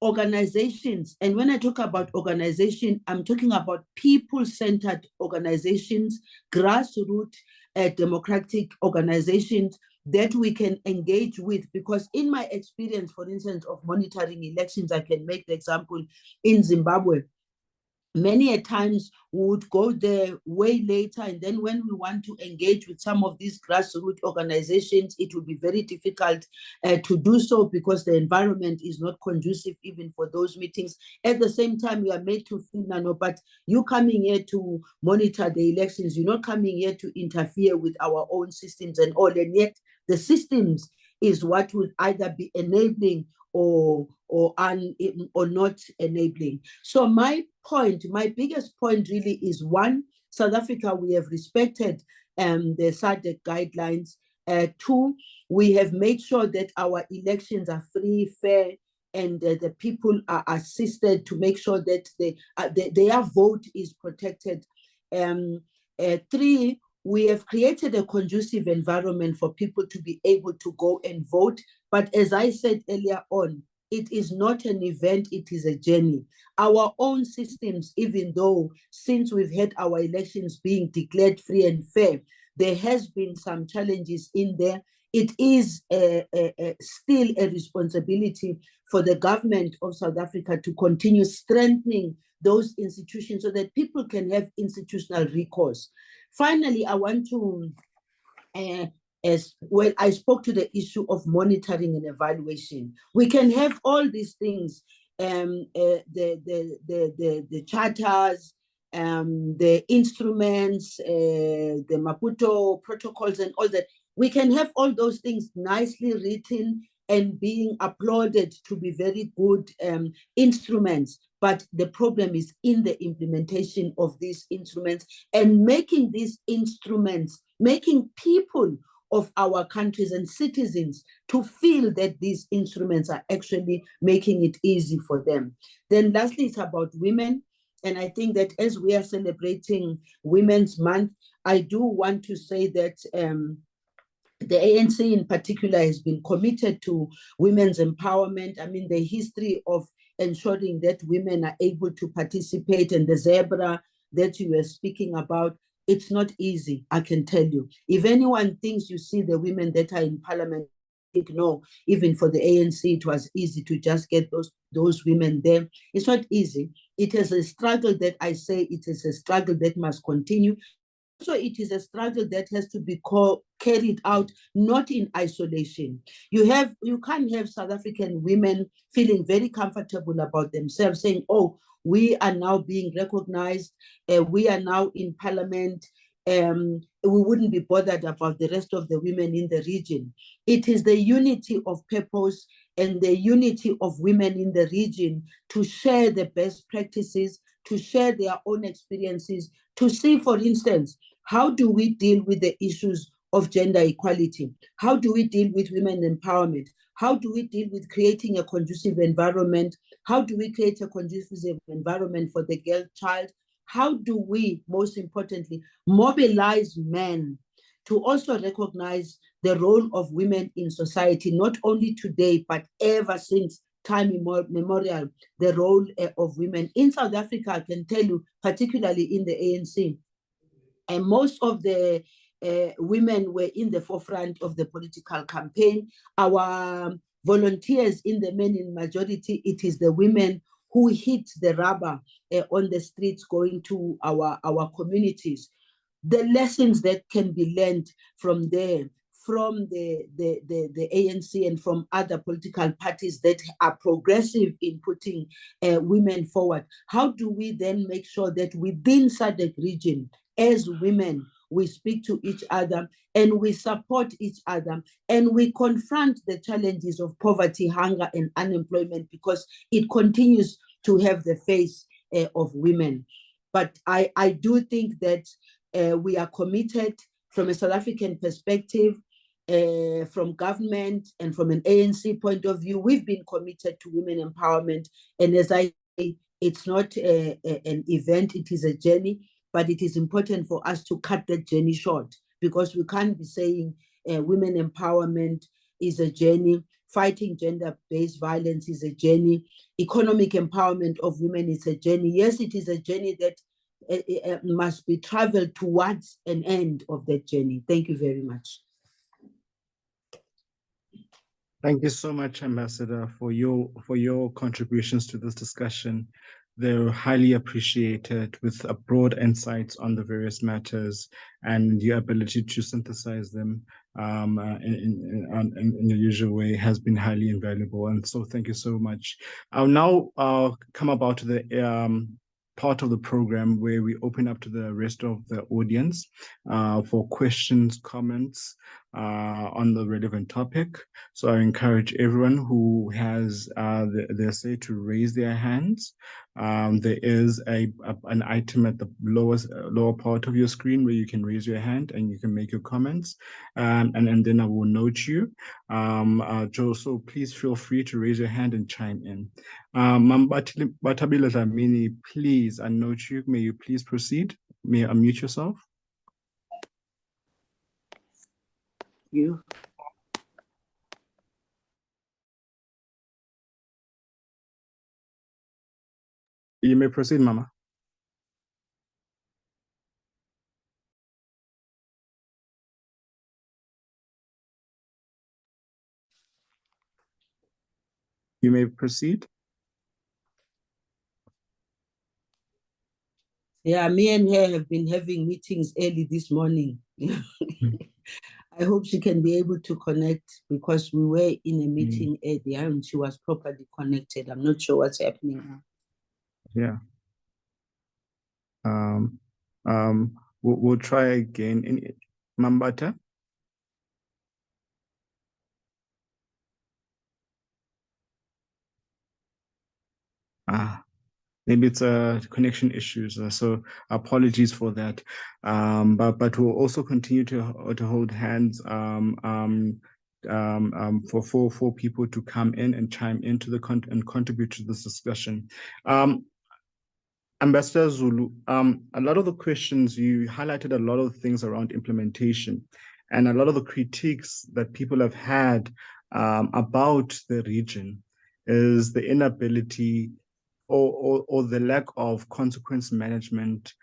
organizations? And when I talk about organization, I'm talking about people-centered organizations, grassroots democratic organizations that we can engage with. Because in my experience, for instance, of monitoring elections, I can make the example in Zimbabwe. many a times we would go there way later, and then when we want to engage with some of these grassroots organizations, it will be very difficult to do so because the environment is not conducive even for those meetings. At the same time, we are made to feel, no, but you coming here to monitor the elections, you're not coming here to interfere with our own systems and all, and yet the systems is what would either be enabling or not enabling. So my biggest point really is, one, South Africa, we have respected the SADC guidelines. Two, we have made sure that our elections are free, fair, and the people are assisted to make sure that their vote is protected. Three, we have created a conducive environment for people to be able to go and vote. But as I said earlier on, it is not an event, it is a journey. Our own systems, even though since we've had our elections being declared free and fair, there has been some challenges in there. It is still a responsibility for the government of South Africa to continue strengthening those institutions so that people can have institutional recourse. Finally, I want to, as well, I spoke to the issue of monitoring and evaluation. We can have all these things, the charters, the instruments, the Maputo protocols and all that. We can have all those things nicely written and being applauded to be very good instruments. But the problem is in the implementation of these instruments and making these instruments, making people of our countries and citizens to feel that these instruments are actually making it easy for them. Then lastly, it's about women. And I think that as we are celebrating Women's Month, I do want to say that the ANC in particular has been committed to women's empowerment. I mean, the history of ensuring that women are able to participate, and the zebra that you were speaking about, it's not easy, I can tell you. If anyone thinks you see the women that are in parliament, no, even for the ANC, it was easy to just get those women there. It's not easy. It is a struggle that I say it is a struggle that must continue. So it is a struggle that has to be carried out, not in isolation. You can't have South African women feeling very comfortable about themselves, saying, oh, we are now being recognized, we are now in parliament, we wouldn't be bothered about the rest of the women in the region. It is the unity of purpose and the unity of women in the region to share the best practices, to share their own experiences, to see, for instance, how do we deal with the issues of gender equality? How do we deal with women empowerment? How do we deal with creating a conducive environment? How do we create a conducive environment for the girl child? How do we, most importantly, mobilize men to also recognize the role of women in society, not only today, but ever since time immemorial, the role of women in South Africa? I can tell you, particularly in the ANC, and most of the women were in the forefront of the political campaign. Our volunteers in the men in majority, it is the women who hit the rubber on the streets going to our communities. The lessons that can be learned from there, from the ANC and from other political parties that are progressive in putting women forward. How do we then make sure that within SADC region, as women, we speak to each other and we support each other and we confront the challenges of poverty, hunger, and unemployment, because it continues to have the face of women. But I do think that we are committed from a South African perspective, from government and from an ANC point of view. We've been committed to women empowerment. And as I say, it's not an event, it is a journey. But it is important for us to cut that journey short, because we can't be saying women empowerment is a journey, fighting gender-based violence is a journey, economic empowerment of women is a journey. Yes, it is a journey that must be traveled towards an end of that journey. Thank you very much. Thank you so much, Ambassador, for your contributions to this discussion. They're highly appreciated with a broad insights on the various matters and your ability to synthesize them in your usual way has been highly invaluable. And so thank you so much. I'll now come about to the part of the program where we open up to the rest of the audience for questions, comments on the relevant topic. So I encourage everyone who has their say to raise their hands. There is an item at the lower part of your screen where you can raise your hand and you can make your comments, and then I will note you. Joe, so please feel free to raise your hand and chime in. Batabile Dlamini, please unnote you. May you please proceed? May you unmute yourself? You. You may proceed, Mama. You may proceed. Yeah, me and her have been having meetings early this morning. I hope she can be able to connect because we were in a meeting earlier and she was properly connected. I'm not sure what's happening now. Yeah. We'll try again. In Mambata. Maybe it's a connection issues. So apologies for that. But we'll also continue to hold hands for four people to come in and chime into and contribute to this discussion. Ambassador Zulu, a lot of the questions, you highlighted a lot of things around implementation and a lot of the critiques that people have had about the region is the inability or the lack of consequence management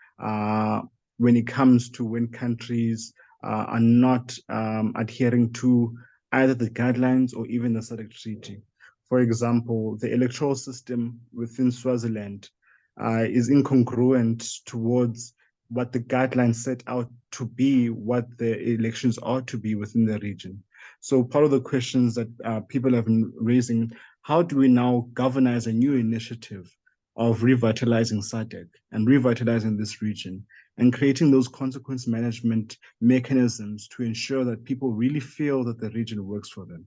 when it comes to when countries are not adhering to either the guidelines or even the SADC treaty. For example, the electoral system within Swaziland is incongruent towards what the guidelines set out to be, what the elections are to be within the region. So part of the questions that people have been raising, how do we now governize a new initiative of revitalizing SADC and revitalizing this region and creating those consequence management mechanisms to ensure that people really feel that the region works for them?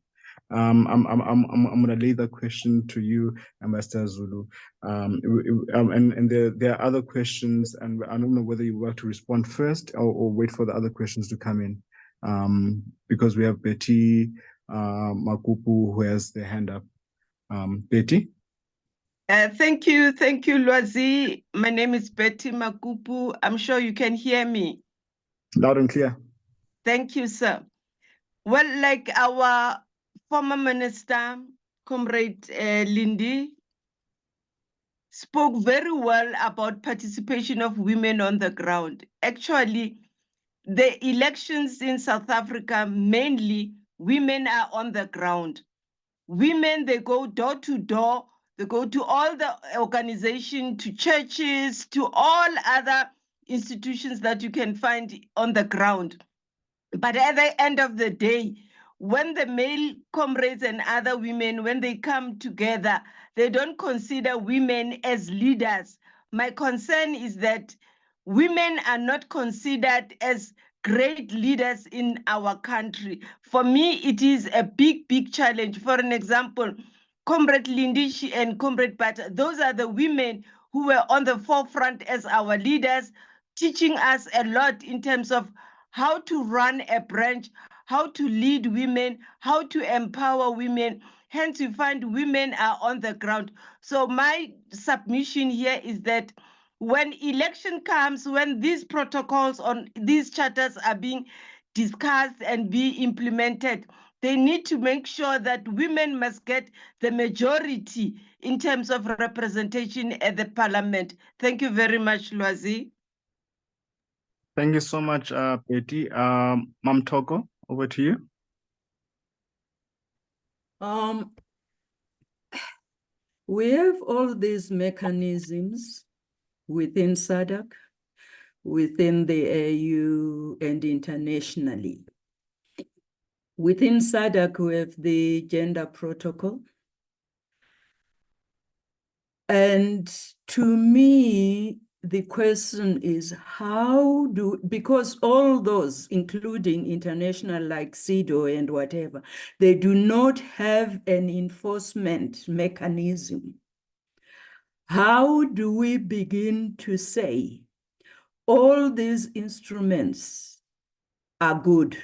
I'm going to lay that question to you, Ambassador Zulu. And there are other questions, and I don't know whether you want to respond first or wait for the other questions to come in, because we have Betty Makupu who has their hand up. Betty? Thank you, Lwazi. My name is Betty Makupu. I'm sure you can hear me. Loud and clear. Thank you, sir. Well, like our former minister, Comrade Lindy, spoke very well about participation of women on the ground. Actually, the elections in South Africa, mainly women are on the ground. Women, they go door to door, they go to all the organizations, to churches, to all other institutions that you can find on the ground. But at the end of the day, when the male comrades and other women, when they come together, they don't consider women as leaders. My concern is that women are not considered as great leaders in our country. For me, it is a big, big challenge. For an example, Comrade Lindishi and Comrade Bata, those are the women who were on the forefront as our leaders, teaching us a lot in terms of how to run a branch, how to lead women, how to empower women. Hence, you find women are on the ground. So my submission here is that when election comes, when these protocols on these charters are being discussed and be implemented, they need to make sure that women must get the majority in terms of representation at the parliament. Thank you very much, Lwazi. Thank you so much, Betty. Mam Toko, over to you. We have all these mechanisms within SADC, within the AU, and internationally. Within SADC, we have the gender protocol. And to me, the question is because all those, including international like SIDO and whatever, they do not have an enforcement mechanism. How do we begin to say all these instruments are good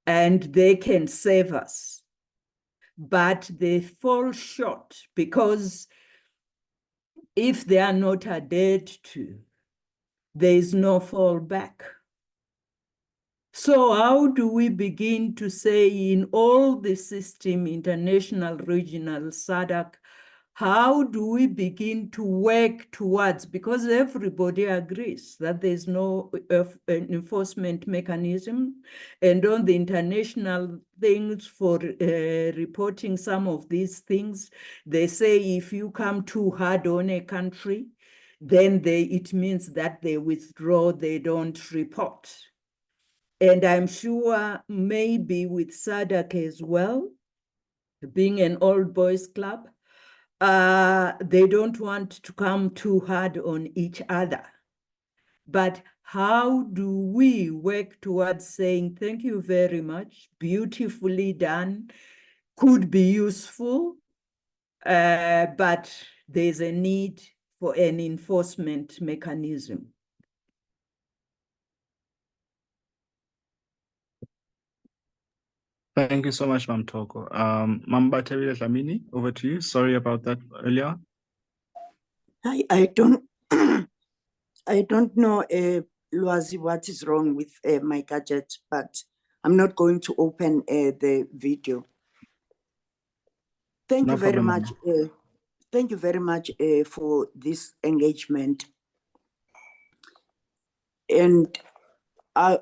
and they can save us, but they fall short because if they are not adhered to, there is no fallback. So how do we begin to say in all the system, international, regional, SADC, how do we begin to work towards, because everybody agrees that there's no enforcement mechanism, and on the international things for reporting some of these things, they say if you come too hard on a country, then it means that they withdraw, they don't report. And I'm sure maybe with SADC as well, being an old boys club, they don't want to come too hard on each other. But how do we work towards saying, thank you very much, beautifully done, could be useful, but there's a need for an enforcement mechanism? Thank you so much, Mam Toko. Mamba Terry Dlamini, over to you. Sorry about that earlier. I don't I don't know, Lwazi, what is wrong with my gadget, but I'm not going to open the video. Thank No you very problem, much. Thank you very much for this engagement. And I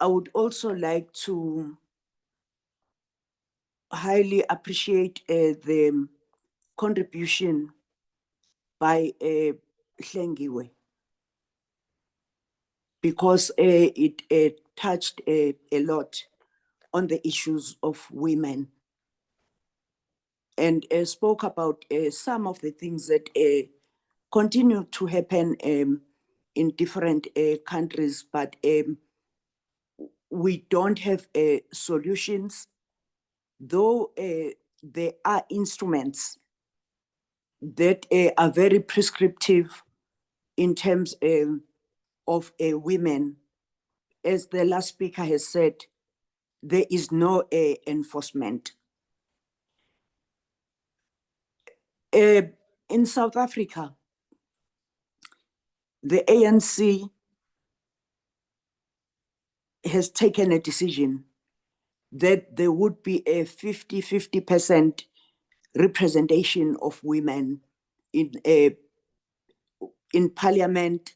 would also like to highly appreciate the contribution by Hlengiwe, because it touched a lot on the issues of women, and spoke about some of the things that continue to happen in different countries, but we don't have solutions, though there are instruments that are very prescriptive in terms of women. As the last speaker has said, there is no enforcement. In South Africa, the ANC has taken a decision that there would be a 50% representation of women in parliament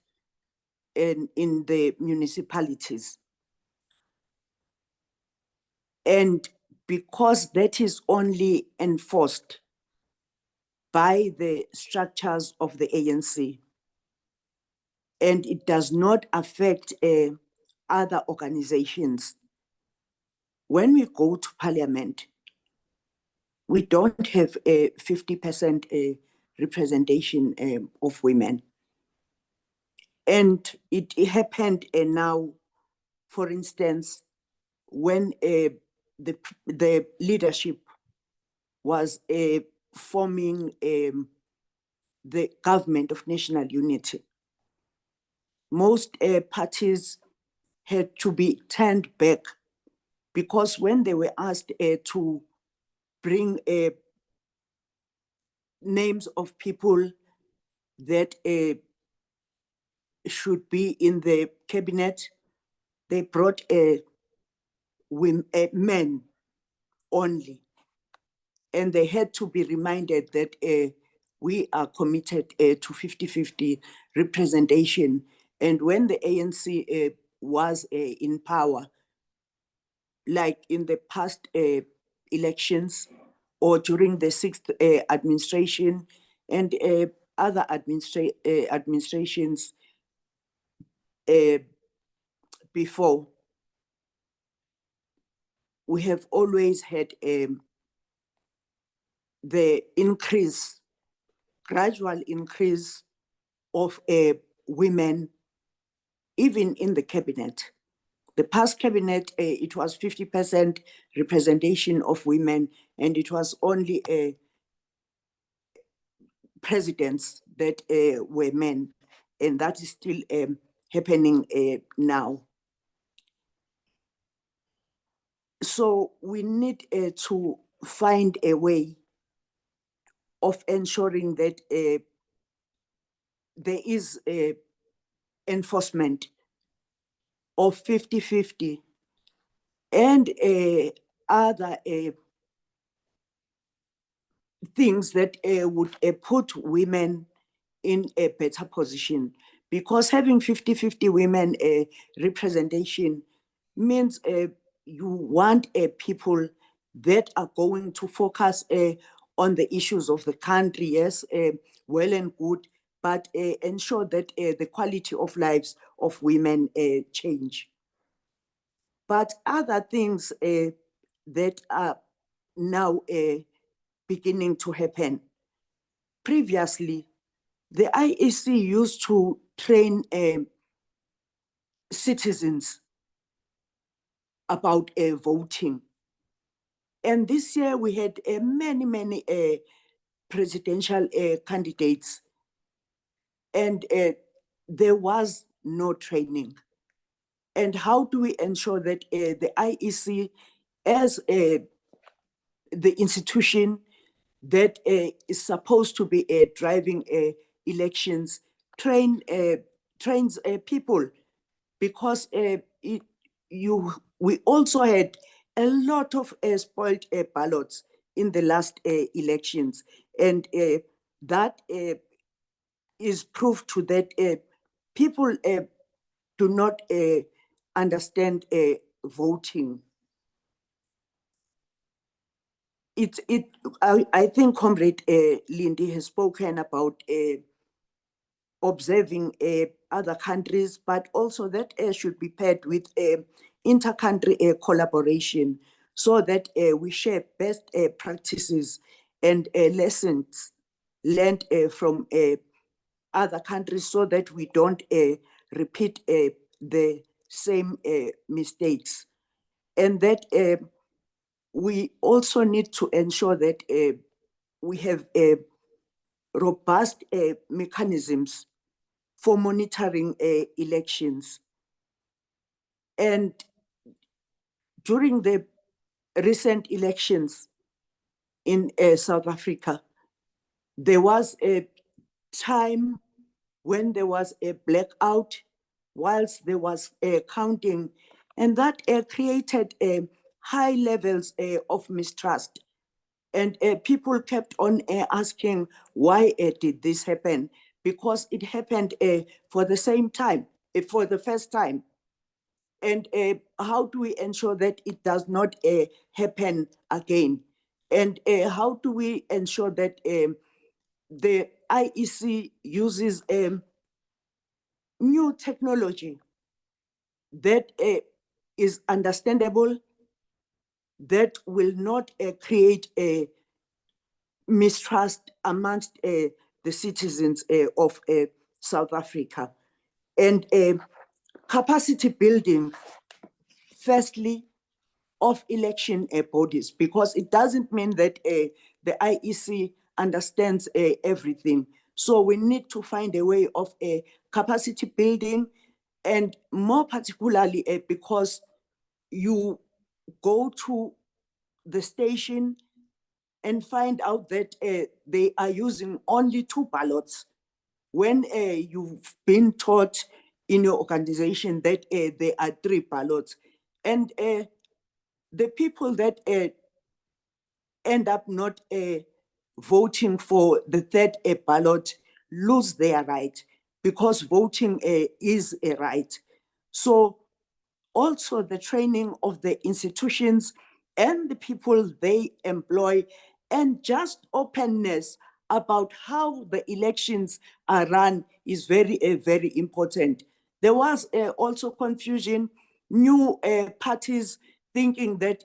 and in the municipalities. And because that is only enforced by the structures of the ANC, and it does not affect other organizations, when we go to parliament, we don't have a 50% representation of women. And it happened now, for instance, when the leadership was forming the government of national unity. Most parties had to be turned back, because when they were asked to bring names of people that should be in the cabinet, they brought men only. And they had to be reminded that we are committed to 50-50 representation. And when the ANC was in power, like in the past elections, or during the sixth administration and other administrations before, we have always had the gradual increase of women, even in the cabinet. The past cabinet, it was 50% representation of women, and it was only presidents that were men, and that is still happening now. So we need to find a way of ensuring that there is enforcement of 50-50 and other things that would put women in a better position, because having 50-50 women representation means you want people that are going to focus on the issues of the country, yes, well and good, but ensure that the quality of lives of women change. But other things that are now beginning to happen. Previously, the IEC used to train citizens about voting. And this year we had many presidential candidates, and there was no training. And how do we ensure that the IEC, as the institution that is supposed to be driving elections, trains people? Because we also had a lot of spoiled ballots in the last elections, and that is proof to that people do not understand voting. I think Comrade Lindy has spoken about observing other countries, but also that should be paired with inter-country collaboration, so that we share best practices and lessons learned from other countries, so that we don't repeat the same mistakes. And that we also need to ensure that we have robust mechanisms for monitoring elections. And during the recent elections in South Africa, there was a time when there was a blackout whilst there was counting, and that created high levels of mistrust. And people kept on asking, why did this happen? Because it happened for the first time. And how do we ensure that it does not happen again? And how do we ensure that the IEC uses new technology that is understandable, that will not create a mistrust amongst the citizens of South Africa? And capacity building, firstly, of election bodies, because it doesn't mean that the IEC understands everything. So we need to find a way of capacity building, and more particularly because you go to the station and find out that they are using only 2 ballots, when you've been taught in your organization that there are 3 ballots. And the people that end up not voting for the 3rd ballot lose their right, because voting is a right. So also the training of the institutions and the people they employ and just openness about how the elections are run is very, very important. There was also confusion, new parties thinking that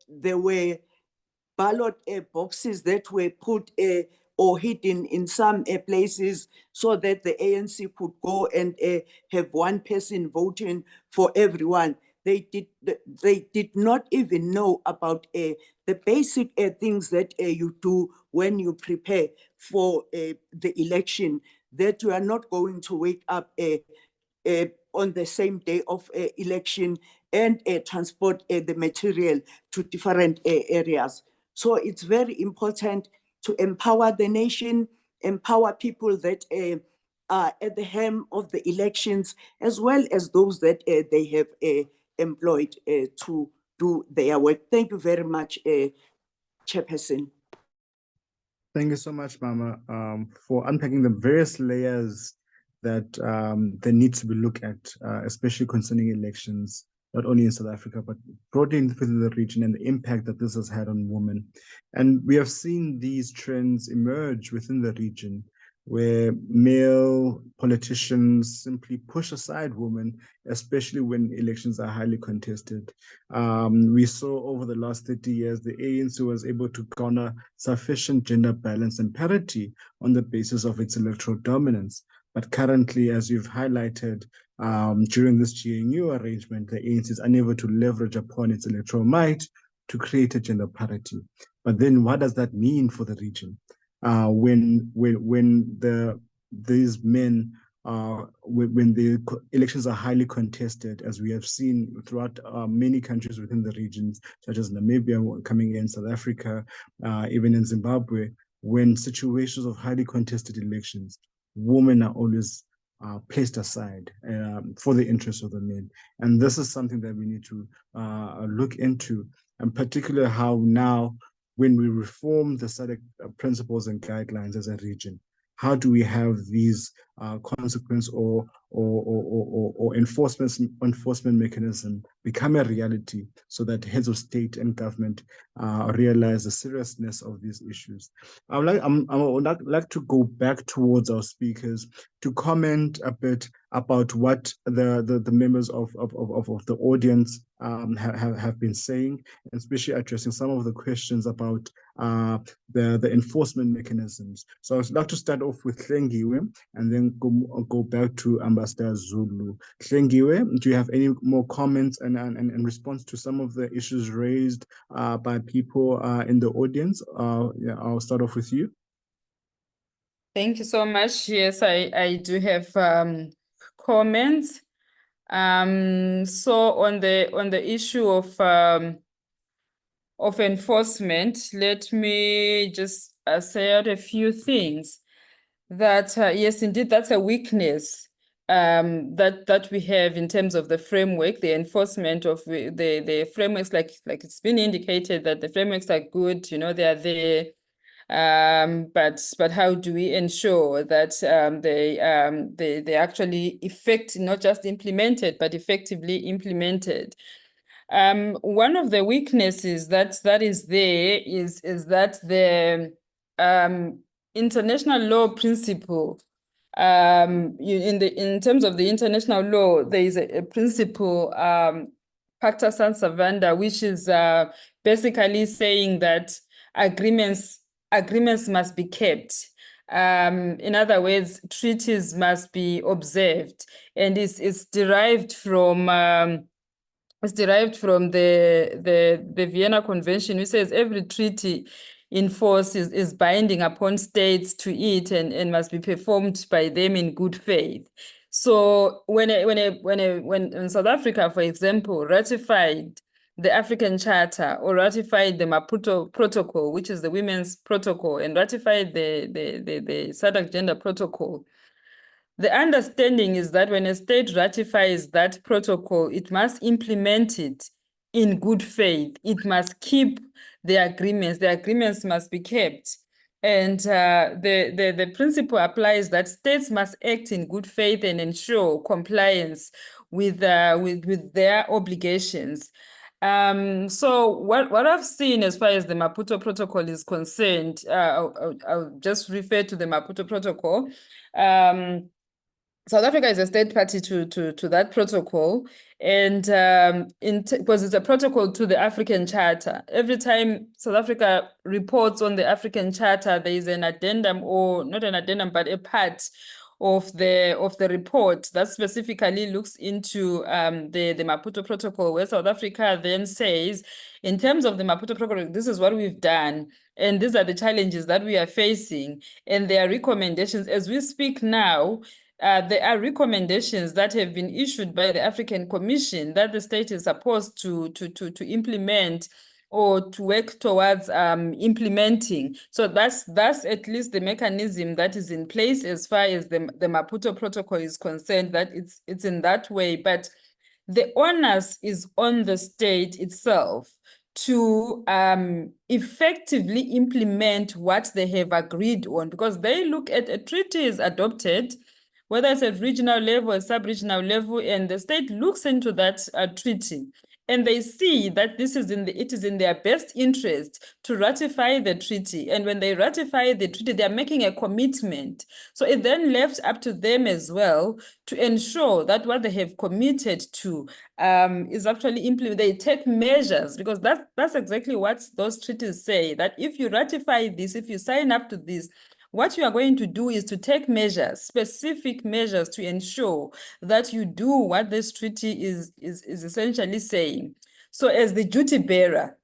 there were ballot boxes that were put or hidden in some places so that the ANC could go and have one person voting for everyone. They did not even know about the basic things that you do when you prepare for the election, that you are not going to wake up on the same day of election and transport the material to different areas. So it's very important to empower the nation, empower people that are at the helm of the elections, as well as those that they have employed to do their work. Thank you very much, Chairperson. Thank you so much, Mama, for unpacking the various layers that they need to be looked at, especially concerning elections, not only in South Africa, but broadly within the region, and the impact that this has had on women. And we have seen these trends emerge within the region, where male politicians simply push aside women, especially when elections are highly contested. We saw over the last 30 years, the ANC was able to garner sufficient gender balance and parity on the basis of its electoral dominance. But currently, as you've highlighted, during this GNU arrangement, the ANC is unable to leverage upon its electoral might to create a gender parity. But then what does that mean for the region? When these men, when the elections are highly contested, as we have seen throughout many countries within the regions, such as Namibia coming in, South Africa, even in Zimbabwe, when situations of highly contested elections, women are always placed aside for the interests of the men. And this is something that we need to look into, and particularly how now, when we reform the SADC principles and guidelines as a region, how do we have these consequence or enforcement mechanism become a reality, so that heads of state and government realize the seriousness of these issues? I would like to go back towards our speakers to comment a bit about what the members of the audience have been saying, and especially addressing some of the questions about the enforcement mechanisms. So I'd like to start off with Hlengiwe and then go back to Ambassador Zulu. Hlengiwe, do you have any more comments and response to some of the issues raised by people in the audience? Yeah, I'll start off with you. Thank you so much. Yes, I do have comments. So on the issue of enforcement, let me just say out a few things. That yes, indeed, that's a weakness that we have in terms of the framework, the enforcement of the frameworks. Like it's been indicated that the frameworks are good, you know, they are there. But how do we ensure that they actually not just implemented, but effectively implemented? One of the weaknesses that is there is that the international law principle, in terms of the international law, there is a principle, Pacta Sunt Servanda, which is basically saying that agreements must be kept. In other words, treaties must be observed, and it's derived from the Vienna Convention, which says every treaty in force is binding upon states to it and must be performed by them in good faith. So when South Africa, for example, ratified the African Charter or ratified the Maputo Protocol, which is the Women's Protocol, and ratified the SADC Gender Protocol, the understanding is that when a state ratifies that protocol, it must implement it in good faith. It must keep the agreements. The agreements must be kept. And the principle applies that states must act in good faith and ensure compliance with their obligations. So what I've seen as far as the Maputo Protocol is concerned, I'll just refer to the Maputo Protocol. South Africa is a state party to that protocol, and because it's a protocol to the African Charter. Every time South Africa reports on the African Charter, there is an addendum, or not an addendum, but a part of the report that specifically looks into the Maputo Protocol, where South Africa then says, in terms of the Maputo Protocol, this is what we've done, and these are the challenges that we are facing, and there are recommendations. As we speak now, there are recommendations that have been issued by the African Commission that the state is supposed to implement or to work towards implementing. So that's at least the mechanism that is in place as far as the Maputo Protocol is concerned, that it's in that way. But the onus is on the state itself to effectively implement what they have agreed on, because they look at a treaty is adopted, whether it's at regional level or sub-regional level, and the state looks into that treaty, and they see that it is in their best interest to ratify the treaty. And when they ratify the treaty, they're making a commitment. So it then left up to them as well to ensure that what they have committed to is actually implemented. They take measures, because that's exactly what those treaties say, that if you ratify this, if you sign up to this, what you are going to do is to take measures, specific measures, to ensure that you do what this treaty is essentially saying. So as the duty bearer,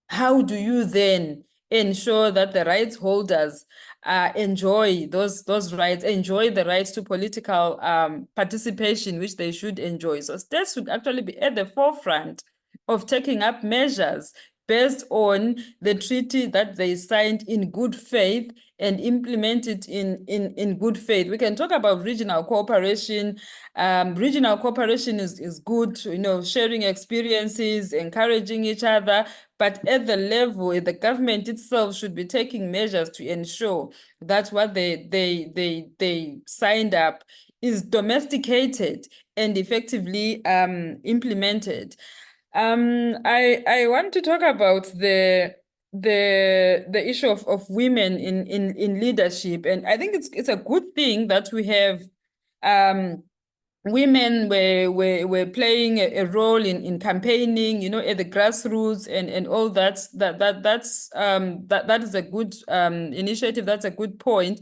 how do you then ensure that the rights holders enjoy those rights, enjoy the rights to political participation, which they should enjoy? So states should actually be at the forefront of taking up measures based on the treaty that they signed in good faith and implement it in good faith. We can talk about regional cooperation. Regional cooperation is good, sharing experiences, encouraging each other, but at the level, the government itself should be taking measures to ensure that what they signed up is domesticated and effectively implemented. I want to talk about the issue of women in leadership, and I think it's a good thing that we have women were playing a role in campaigning, at the grassroots and all that. That is a good initiative. That's a good point,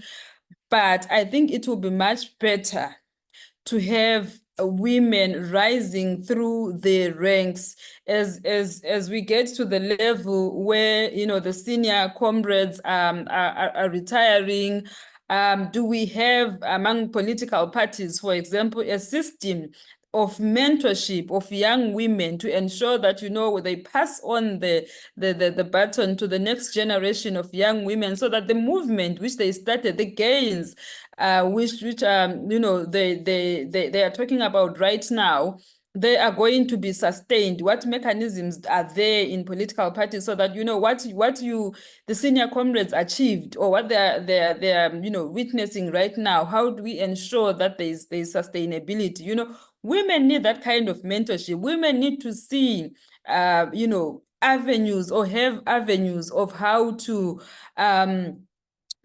but I think it will be much better to have women rising through the ranks as we get to the level where the senior comrades are retiring. Do we have among political parties, for example, a system of mentorship of young women to ensure that they pass on the baton to the next generation of young women, so that the movement which they started, the gains which they are talking about right now, they are going to be sustained? What mechanisms are there in political parties so that what the senior comrades achieved, or what they're witnessing right now? How do we ensure that there's sustainability? Women need that kind of mentorship. Women need to see avenues, or have avenues of how to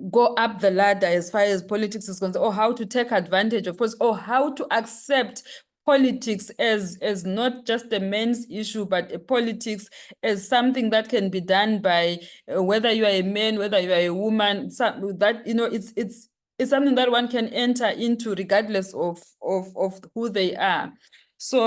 go up the ladder as far as politics is concerned, or how to take advantage of us, or how to accept politics as not just a men's issue, but a politics as something that can be done by whether you are a man, whether you are a woman. That it's something that one can enter into regardless of who they are. So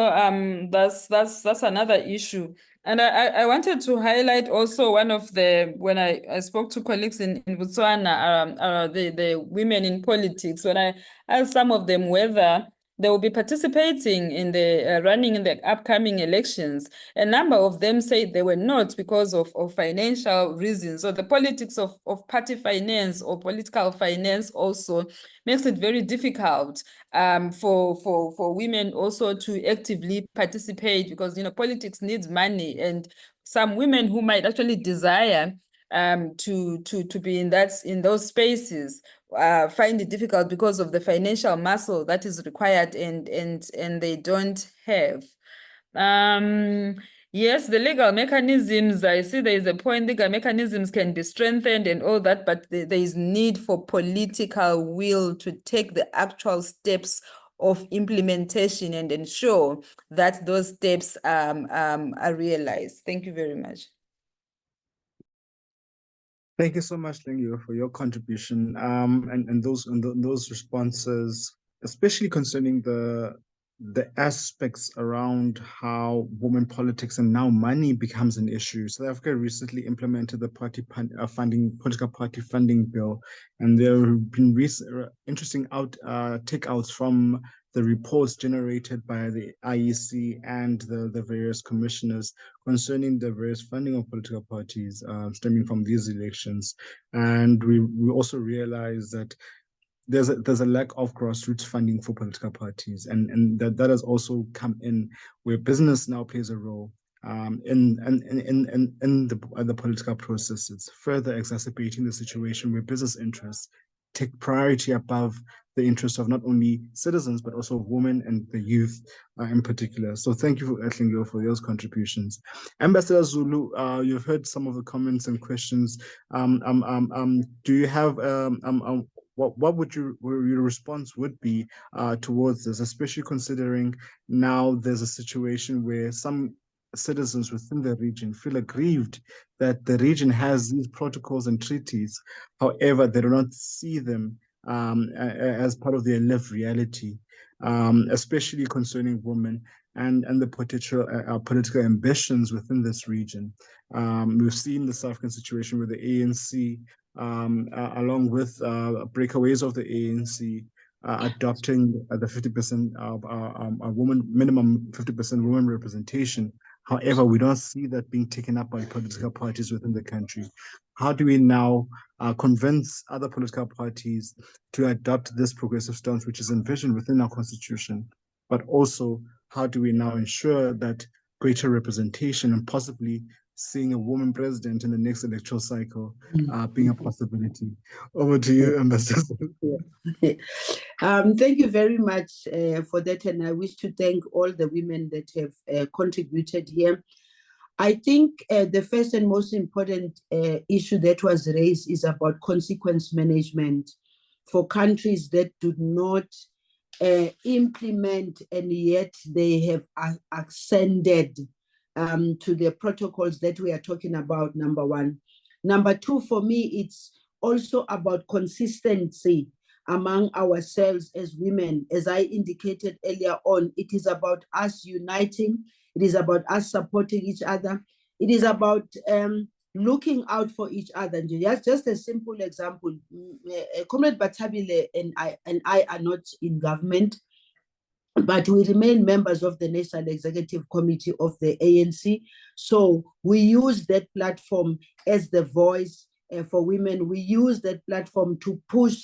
that's another issue. And I wanted to highlight also one of when I spoke to colleagues in Botswana, the women in politics, when I asked some of them whether they will be participating in the running in the upcoming elections, a number of them said they were not because of financial reasons. So the politics of party finance or political finance also makes it very difficult for women also to actively participate, because politics needs money, and some women who might actually desire to be in those spaces find it difficult because of the financial muscle that is required and they don't have. Yes, the legal mechanisms, I see there is a point, legal mechanisms can be strengthened and all that, but there is need for political will to take the actual steps of implementation and ensure that those steps are realized. Thank you very much. Thank you so much, Lingio, for your contribution and those responses, especially concerning the aspects around how women politics and now money becomes an issue. South Africa recently implemented the political party funding bill, and there have been interesting takeouts from the reports generated by the IEC and the various commissioners concerning the various funding of political parties stemming from these elections. And we also realize that there's a lack of grassroots funding for political parties, and that has also come in where business now plays a role in the political processes, further exacerbating the situation where business interests take priority above the interests of not only citizens but also women and the youth in particular. So thank you, Lingio, for those contributions. Ambassador Zulu, you've heard some of the comments and questions. Do you have what would your response would be towards this, especially considering now there's a situation where some citizens within the region feel aggrieved that the region has these protocols and treaties, however, they do not see them as part of their lived reality, especially concerning women and the potential political ambitions within this region. We've seen the South African situation where the ANC, along with breakaways of the ANC, adopting the 50% minimum 50% women representation. However, we don't see that being taken up by political parties within the country. How do we now convince other political parties to adopt this progressive stance, which is envisioned within our constitution? But also, how do we now ensure that greater representation and possibly seeing a woman president in the next electoral cycle being a possibility? Over to you, Ambassador. Thank you very much for that, and I wish to thank all the women that have contributed here. I think the first and most important issue that was raised is about consequence management for countries that do not implement, and yet they have ascended to the protocols that we are talking about, number one. Number two, for me, it's also about consistency among ourselves as women. As I indicated earlier on, it is about us uniting. It is about us supporting each other. It is about looking out for each other. And just a simple example, Comrade Batabile and I are not in government, but we remain members of the National Executive Committee of the ANC. So we use that platform as the voice for women. We use that platform to push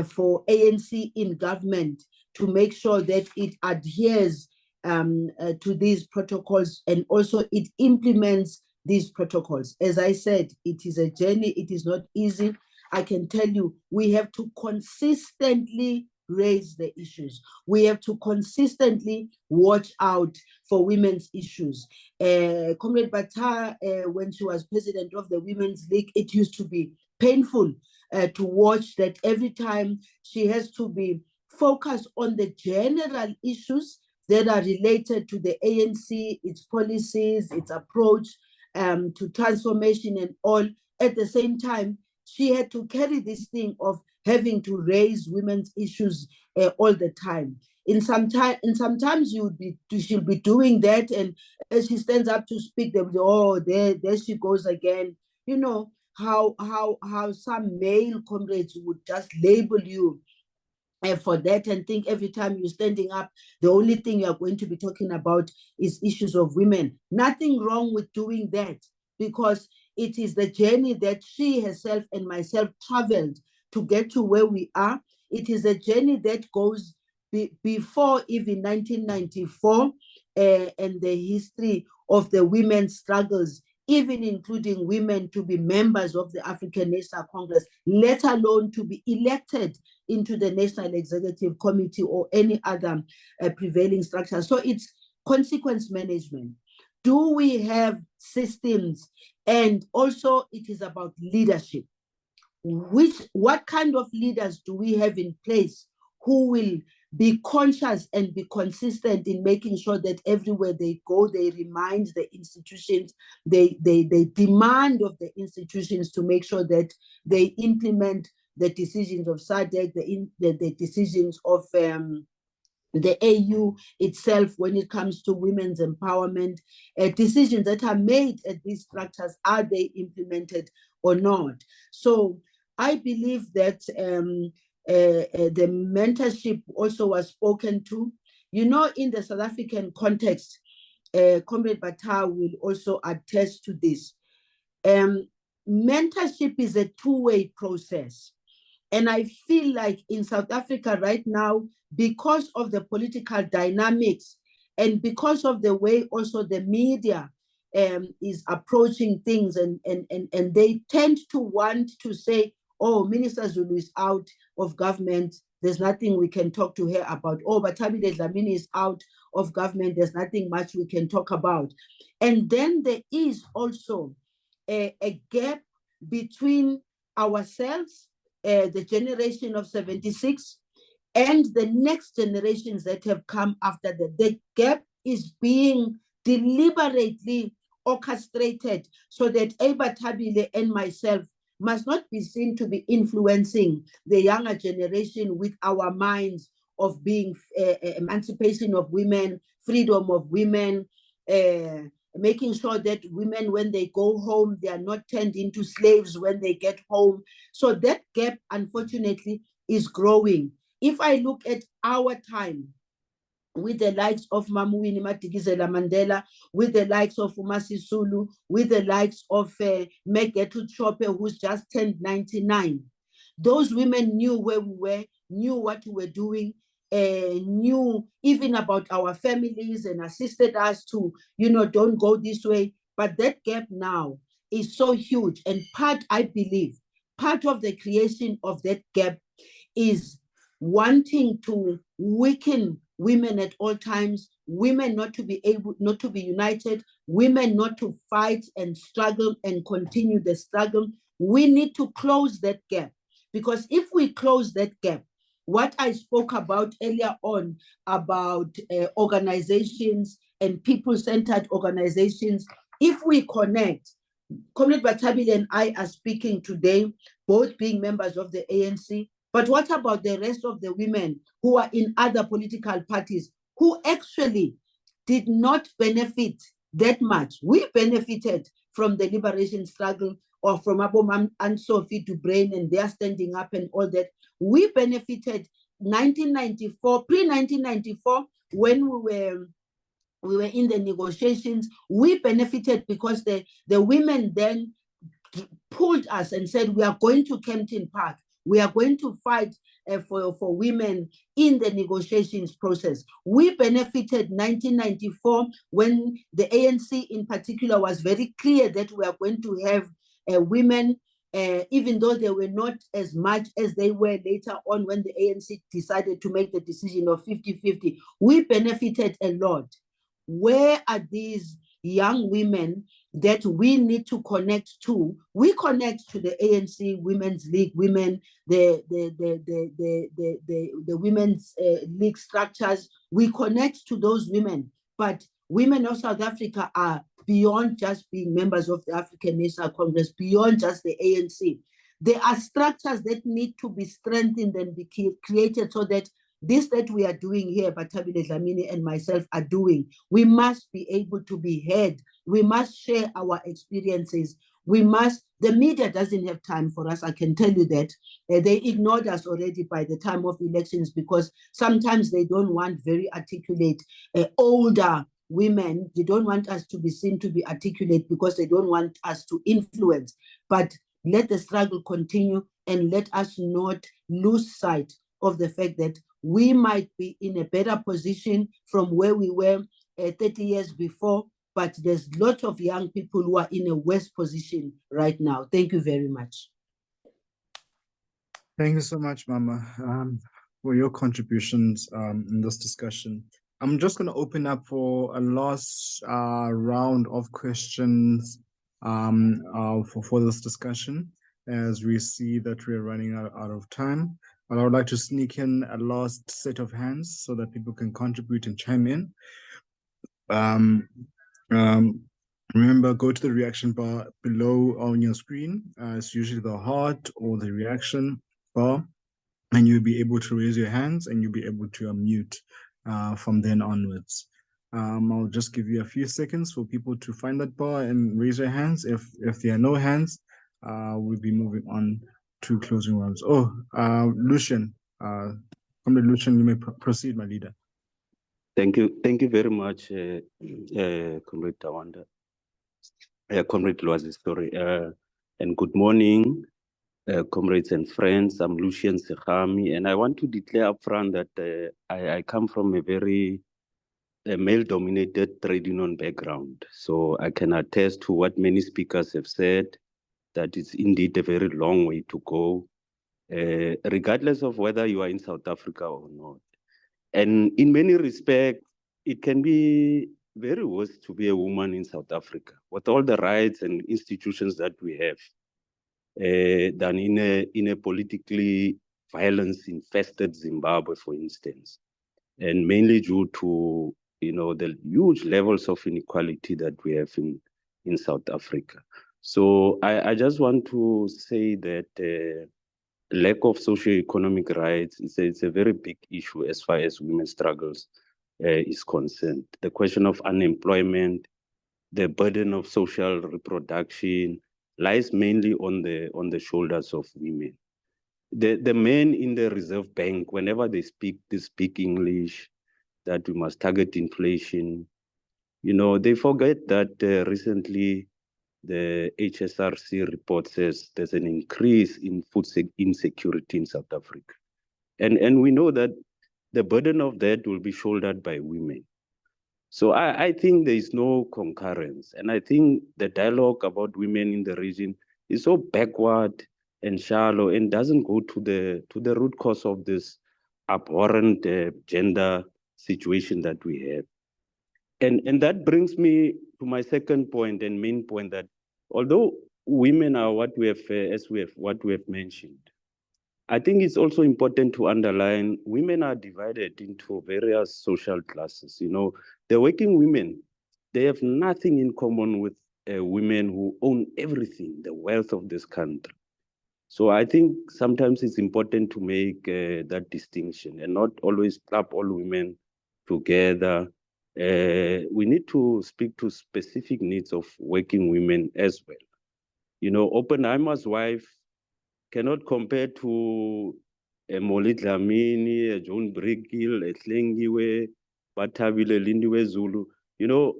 for ANC in government to make sure that it adheres to these protocols and also it implements these protocols. As I said, it is a journey. It is not easy. I can tell you, we have to consistently raise the issues. We have to consistently watch out for women's issues. Comrade Bata, when she was president of the Women's League, it used to be painful to watch that every time she has to be focused on the general issues that are related to the ANC, its policies, its approach to transformation and all. At the same time, she had to carry this thing of having to raise women's issues all the time. Sometimes she'll be doing that, and as she stands up to speak, they'll be, oh, there she goes again. You know how some male comrades would just label you for that and think every time you're standing up, the only thing you're going to be talking about is issues of women. Nothing wrong with doing that, because it is the journey that she herself and myself traveled to get to where we are. It is a journey that goes before even 1994 and the history of the women's struggles, even including women to be members of the African National Congress, let alone to be elected into the National Executive Committee or any other prevailing structure. So it's consequence management? Do we have systems? And also it is about leadership. What kind of leaders do we have in place who will be conscious and be consistent in making sure that everywhere they go, they remind the institutions, they demand of the institutions to make sure that they implement the decisions of SADC, the decisions of the AU itself when it comes to women's empowerment, decisions that are made at these structures, are they implemented or not? So I believe that the mentorship also was spoken to. You know, in the South African context, Comrade Bata will also attest to this. Mentorship is a two-way process. And I feel like in South Africa right now, because of the political dynamics and because of the way also the media is approaching things, and they tend to want to say, oh, Minister Zulu is out of government, there's nothing we can talk to her about. Oh, but Tabile Dlamini is out of government, there's nothing much we can talk about. And then there is also a gap between ourselves, the generation of 76, and the next generations that have come after that. The gap is being deliberately orchestrated so that Eba Tabile and myself must not be seen to be influencing the younger generation with our minds of being emancipation of women, freedom of women, making sure that women, when they go home, they are not turned into slaves when they get home. So that gap, unfortunately, is growing. If I look at our time, with the likes of Mamuwini Madikizela Mandela, with the likes of Umasi Sulu, with the likes of Megetu Chope, who's just turned 99. Those women knew where we were, knew what we were doing, knew even about our families and assisted us to, don't go this way. But that gap now is so huge. And I believe, part of the creation of that gap is wanting to weaken women at all times, women not to be united, women not to fight and struggle and continue the struggle. We need to close that gap, because if we close that gap, what I spoke about earlier on about organizations and people-centered organizations, if we connect, Comrade Batabile and I are speaking today, both being members of the ANC, but what about the rest of the women who are in other political parties who actually did not benefit that much? We benefited from the liberation struggle, or from Abomam and Sophie to Brain and their standing up and all that. We benefited 1994, pre-1994, when we were in the negotiations. We benefited because the women then pulled us and said, we are going to Kempton Park. We are going to fight for women in the negotiations process. We benefited 1994 when the ANC in particular was very clear that we are going to have women, even though they were not as much as they were later on when the ANC decided to make the decision of 50-50. We benefited a lot. Where are these young women that we need to connect to? We connect to the ANC Women's League women, the women's league structures. We connect to those women, but women of South Africa are beyond just being members of the African National Congress, beyond just the ANC. There are structures that need to be strengthened and be created so that this that we are doing here, Batabile Dlamini and myself are doing, we must be able to be heard. We must share our experiences. The media doesn't have time for us, I can tell you that. They ignored us already by the time of elections, because sometimes they don't want very articulate, older women. They don't want us to be seen to be articulate because they don't want us to influence. But let the struggle continue, and let us not lose sight of the fact that we might be in a better position from where we were 30 years before, but there's lots of young people who are in a worse position right now. Thank you very much. Thank you so much, Mama, for your contributions in this discussion. I'm just going to open up for a last round of questions for this discussion, as we see that we're running out of time. But I would like to sneak in a last set of hands so that people can contribute and chime in. Remember, go to the reaction bar below on your screen. It's usually the heart or the reaction bar, and you'll be able to raise your hands and you'll be able to unmute from then onwards. I'll just give you a few seconds for people to find that bar and raise their hands. If there are no hands, we'll be moving on to closing rounds. Oh, Lucian, Lucian, you may proceed, my leader. Thank you very much, Comrade Tawanda. Comrade Lwazi, sorry. And good morning, comrades and friends. I'm Lucian Sekhami, and I want to declare upfront that I come from a very male-dominated trade union background. So I can attest to what many speakers have said, that it's indeed a very long way to go, regardless of whether you are in South Africa or not. And in many respects, it can be very worse to be a woman in South Africa with all the rights and institutions that we have, than in a politically violence-infested Zimbabwe, for instance, and mainly due to the huge levels of inequality that we have in South Africa. So I just want to say that lack of socio-economic rights it's a very big issue as far as women's struggles is concerned. The question of unemployment, the burden of social reproduction lies mainly on the shoulders of women. The men in the Reserve Bank, whenever they speak English, that we must target inflation, they forget that recently the HSRC report says there's an increase in food insecurity in South Africa. And we know that the burden of that will be shouldered by women. So I think there is no concurrence. And I think the dialogue about women in the region is so backward and shallow and doesn't go to the root cause of this abhorrent gender situation that we have. And that brings me to my second point and main point, that although women are what we have mentioned, I think it's also important to underline women are divided into various social classes. The working women, they have nothing in common with women who own everything, the wealth of this country. So I think sometimes it's important to make that distinction and not always club all women together. We need to speak to specific needs of working women as well. Oppenheimer's wife cannot compare to a Molly Dlamini, a John Brickhill, a Tlengiwe, Batabile, Lindiwe Zulu.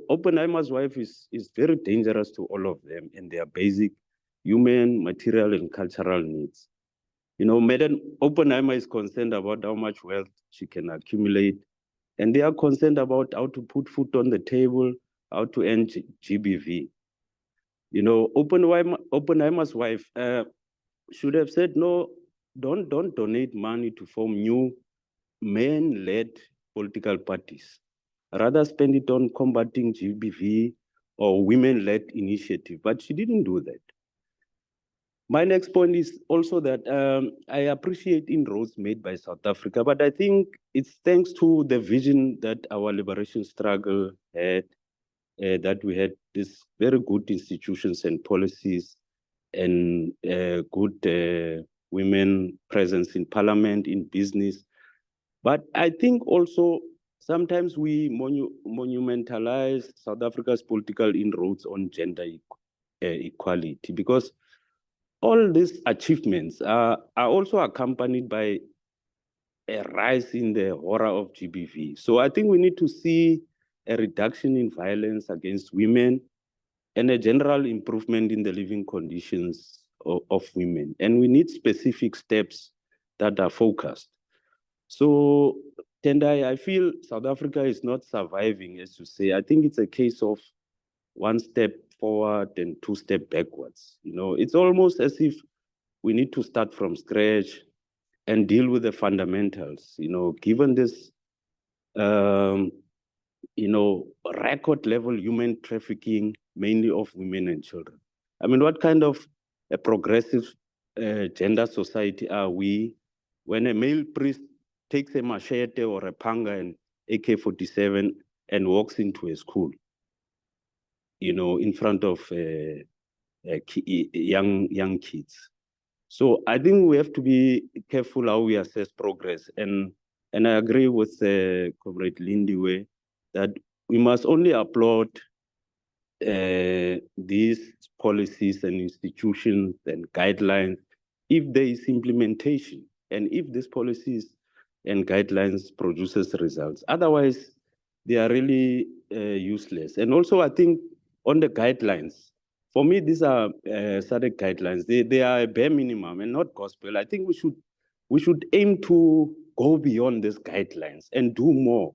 Oppenheimer's wife is very dangerous to all of them and their basic human, material, and cultural needs. Madam Oppenheimer is concerned about how much wealth she can accumulate, and they are concerned about how to put food on the table, how to end GBV. Oppenheimer's wife should have said, no, don't donate money to form new men-led political parties. Rather spend it on combating GBV or women-led initiative, but she didn't do that. My next point is also that I appreciate inroads made by South Africa, but I think it's thanks to the vision that our liberation struggle had, that we had these very good institutions and policies and good women presence in parliament, in business. But I think also sometimes we monumentalize South Africa's political inroads on gender equality, because all these achievements are also accompanied by a rise in the horror of GBV. So I think we need to see a reduction in violence against women and a general improvement in the living conditions of women. And we need specific steps that are focused. So, Tendai, I feel South Africa is not surviving, as you say. I think it's a case of one step forward and two steps backwards. It's almost as if we need to start from scratch and deal with the fundamentals. Given this record level human trafficking, mainly of women and children. I mean, what kind of a progressive gender society are we when a male priest takes a machete or a panga and AK-47 and walks into a school, in front of young kids? So I think we have to be careful how we assess progress. And I agree with Comrade Lindiwe that we must only applaud these policies and institutions and guidelines if there is implementation and if these policies and guidelines produces results. Otherwise, they are really useless. And also, I think on the guidelines, for me, these are SADC guidelines. They are a bare minimum and not gospel. I think we should aim to go beyond these guidelines and do more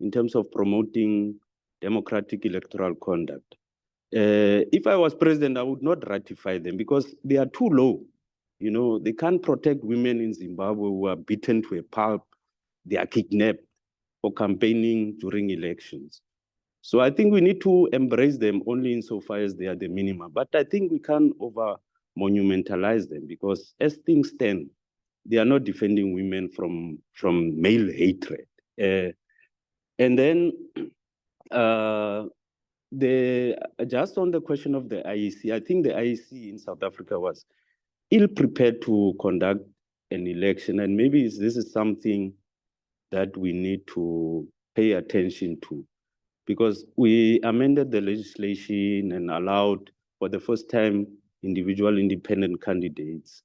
in terms of promoting democratic electoral conduct. If I was president, I would not ratify them because they are too low. They can't protect women in Zimbabwe who are beaten to a pulp. They are kidnapped for campaigning during elections. So I think we need to embrace them only insofar as they are the minimum. But I think we can't over-monumentalize them because as things stand, they are not defending women from male hatred. And then just on the question of the IEC, I think the IEC in South Africa was ill-prepared to conduct an election. And maybe this is something that we need to pay attention to, because we amended the legislation and allowed for the first time individual independent candidates.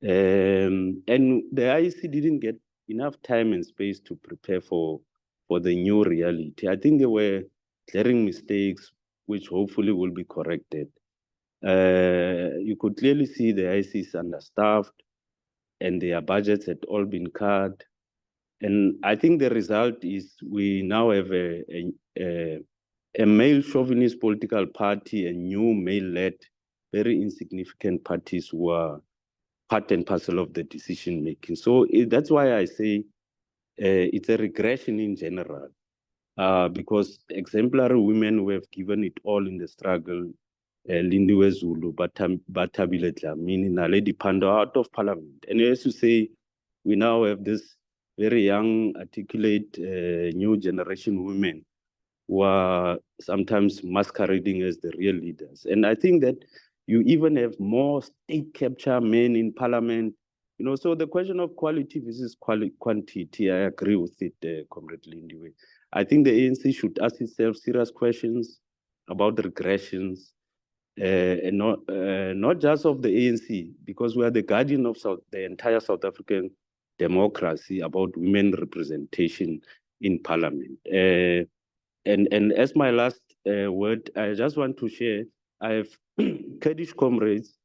And the IEC didn't get enough time and space to prepare for the new reality. I think there were glaring mistakes which hopefully will be corrected. You could clearly see the IEC is understaffed and their budgets had all been cut. And I think the result is we now have a male chauvinist political party and new male-led, very insignificant parties who are part and parcel of the decision-making. So that's why I say it's a regression in general, because exemplary women who have given it all in the struggle, Lindiwe Zulu, Batabile Dlamini, Naledi Pando out of parliament. And as you say, we now have this very young, articulate, new generation women who are sometimes masquerading as the real leaders. And I think that you even have more state capture men in parliament. So the question of quality versus quantity, I agree with it, Comrade Lindiwe. I think the ANC should ask itself serious questions about regressions, and not just of the ANC, because we are the guardian of the entire South African democracy about women representation in parliament. And as my last word, I just want to share, I have Kurdish comrades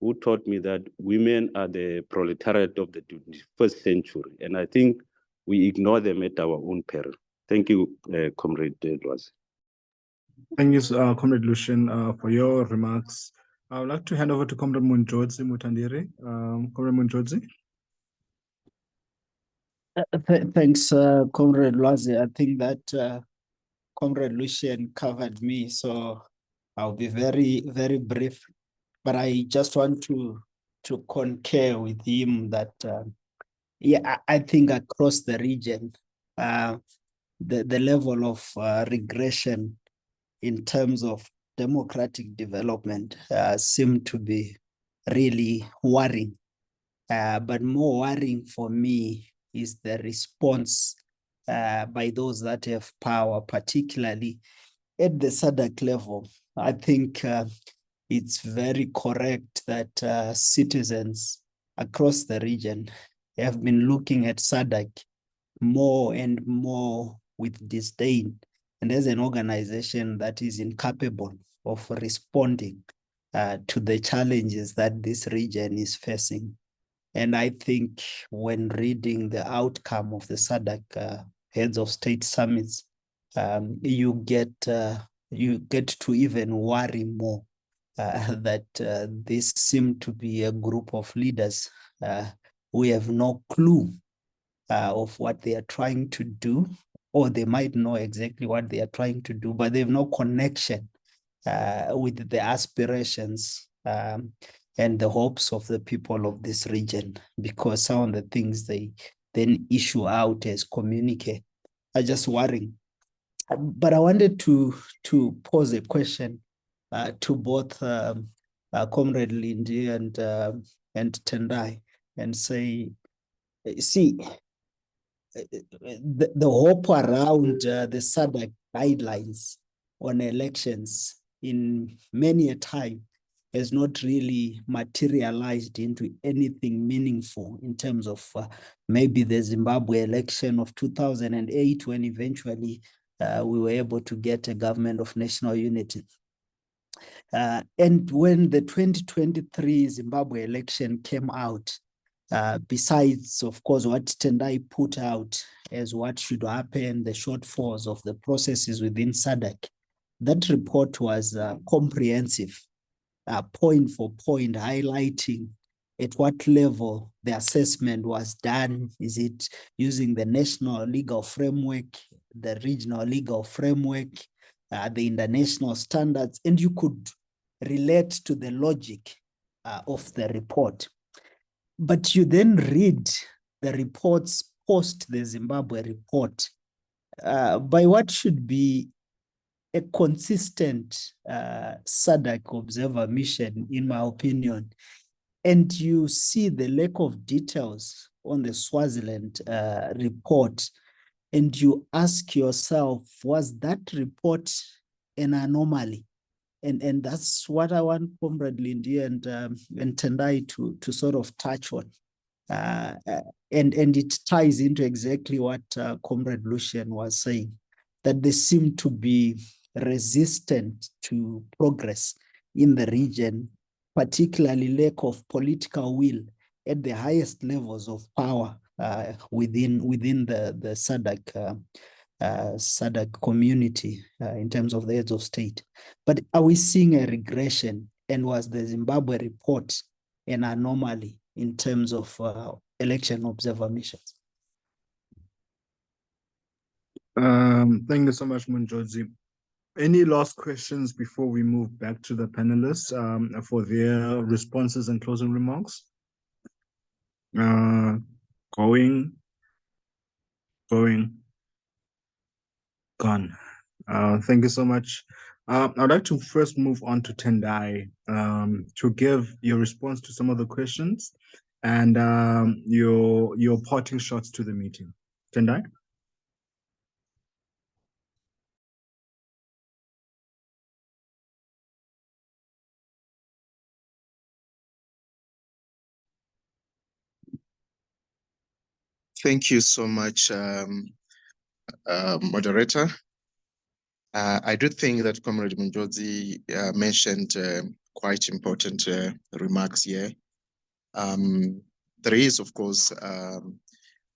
who taught me that women are the proletariat of the 21st century. And I think we ignore them at our own peril. Thank you, Comrade Lwazi. Thank you, Comrade Lucian, for your remarks. I would like to hand over to Comrade Munjodzi Mutandiri. Comrade Munjodzi. Thanks, Comrade Lwazi. I think that Comrade Lucian covered me, so I'll be very, very brief. But I just want to concur with him that, I think across the region, the level of regression in terms of democratic development seem to be really worrying. But more worrying for me is the response by those that have power, particularly at the SADC level. I think it's very correct that citizens across the region have been looking at SADC more and more with disdain, and as an organization that is incapable of responding to the challenges that this region is facing. And I think when reading the outcome of the SADC Heads of State Summits, you get to even worry more that this seem to be a group of leaders who have no clue of what they are trying to do or they might know exactly what they are trying to do, but they have no connection with the aspirations and the hopes of the people of this region, because some of the things they then issue out as communique are just worrying. But I wanted to pose a question to both Comrade Lindy and Tendai, and say, see, the hope around the SADC guidelines on elections in many a time has not really materialized into anything meaningful in terms of maybe the Zimbabwe election of 2008, when eventually we were able to get a government of national unity. And when the 2023 Zimbabwe election came out, besides, of course, what Tendai put out as what should happen, the shortfalls of the processes within SADC, that report was comprehensive, point for point, highlighting at what level the assessment was done. Is it using the national legal framework, the regional legal framework, the international standards? And you could relate to the logic of the report. But you then read the reports post the Zimbabwe report by what should be a consistent SADC observer mission, in my opinion. And you see the lack of details on the Swaziland report, and you ask yourself, was that report an anomaly? And that's what I want Comrade Lindy and Tendai to sort of touch on. And it ties into exactly what Comrade Lucian was saying, that they seem to be resistant to progress in the region, particularly lack of political will at the highest levels of power within the SADC SADC community in terms of the heads of state. But are we seeing a regression? And was the Zimbabwe report an anomaly in terms of election observer missions? Thank you so much, Munjozi. Any last questions before we move back to the panelists for their responses and closing remarks? Gone. Thank you so much. I'd like to first move on to Tendai to give your response to some of the questions and your parting shots to the meeting. Tendai? Thank you so much, moderator. I do think that Comrade Munjozi mentioned quite important remarks here. There is, of course, the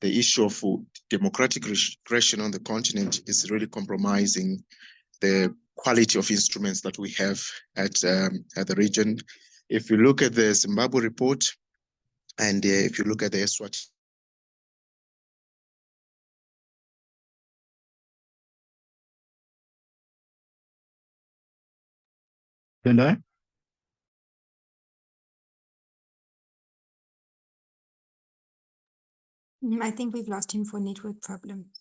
issue of democratic regression on the continent is really compromising the quality of instruments that we have at the region. If you look at the Zimbabwe report, and if you look at the Eswatini, Tendai? I think we've lost him for network problems.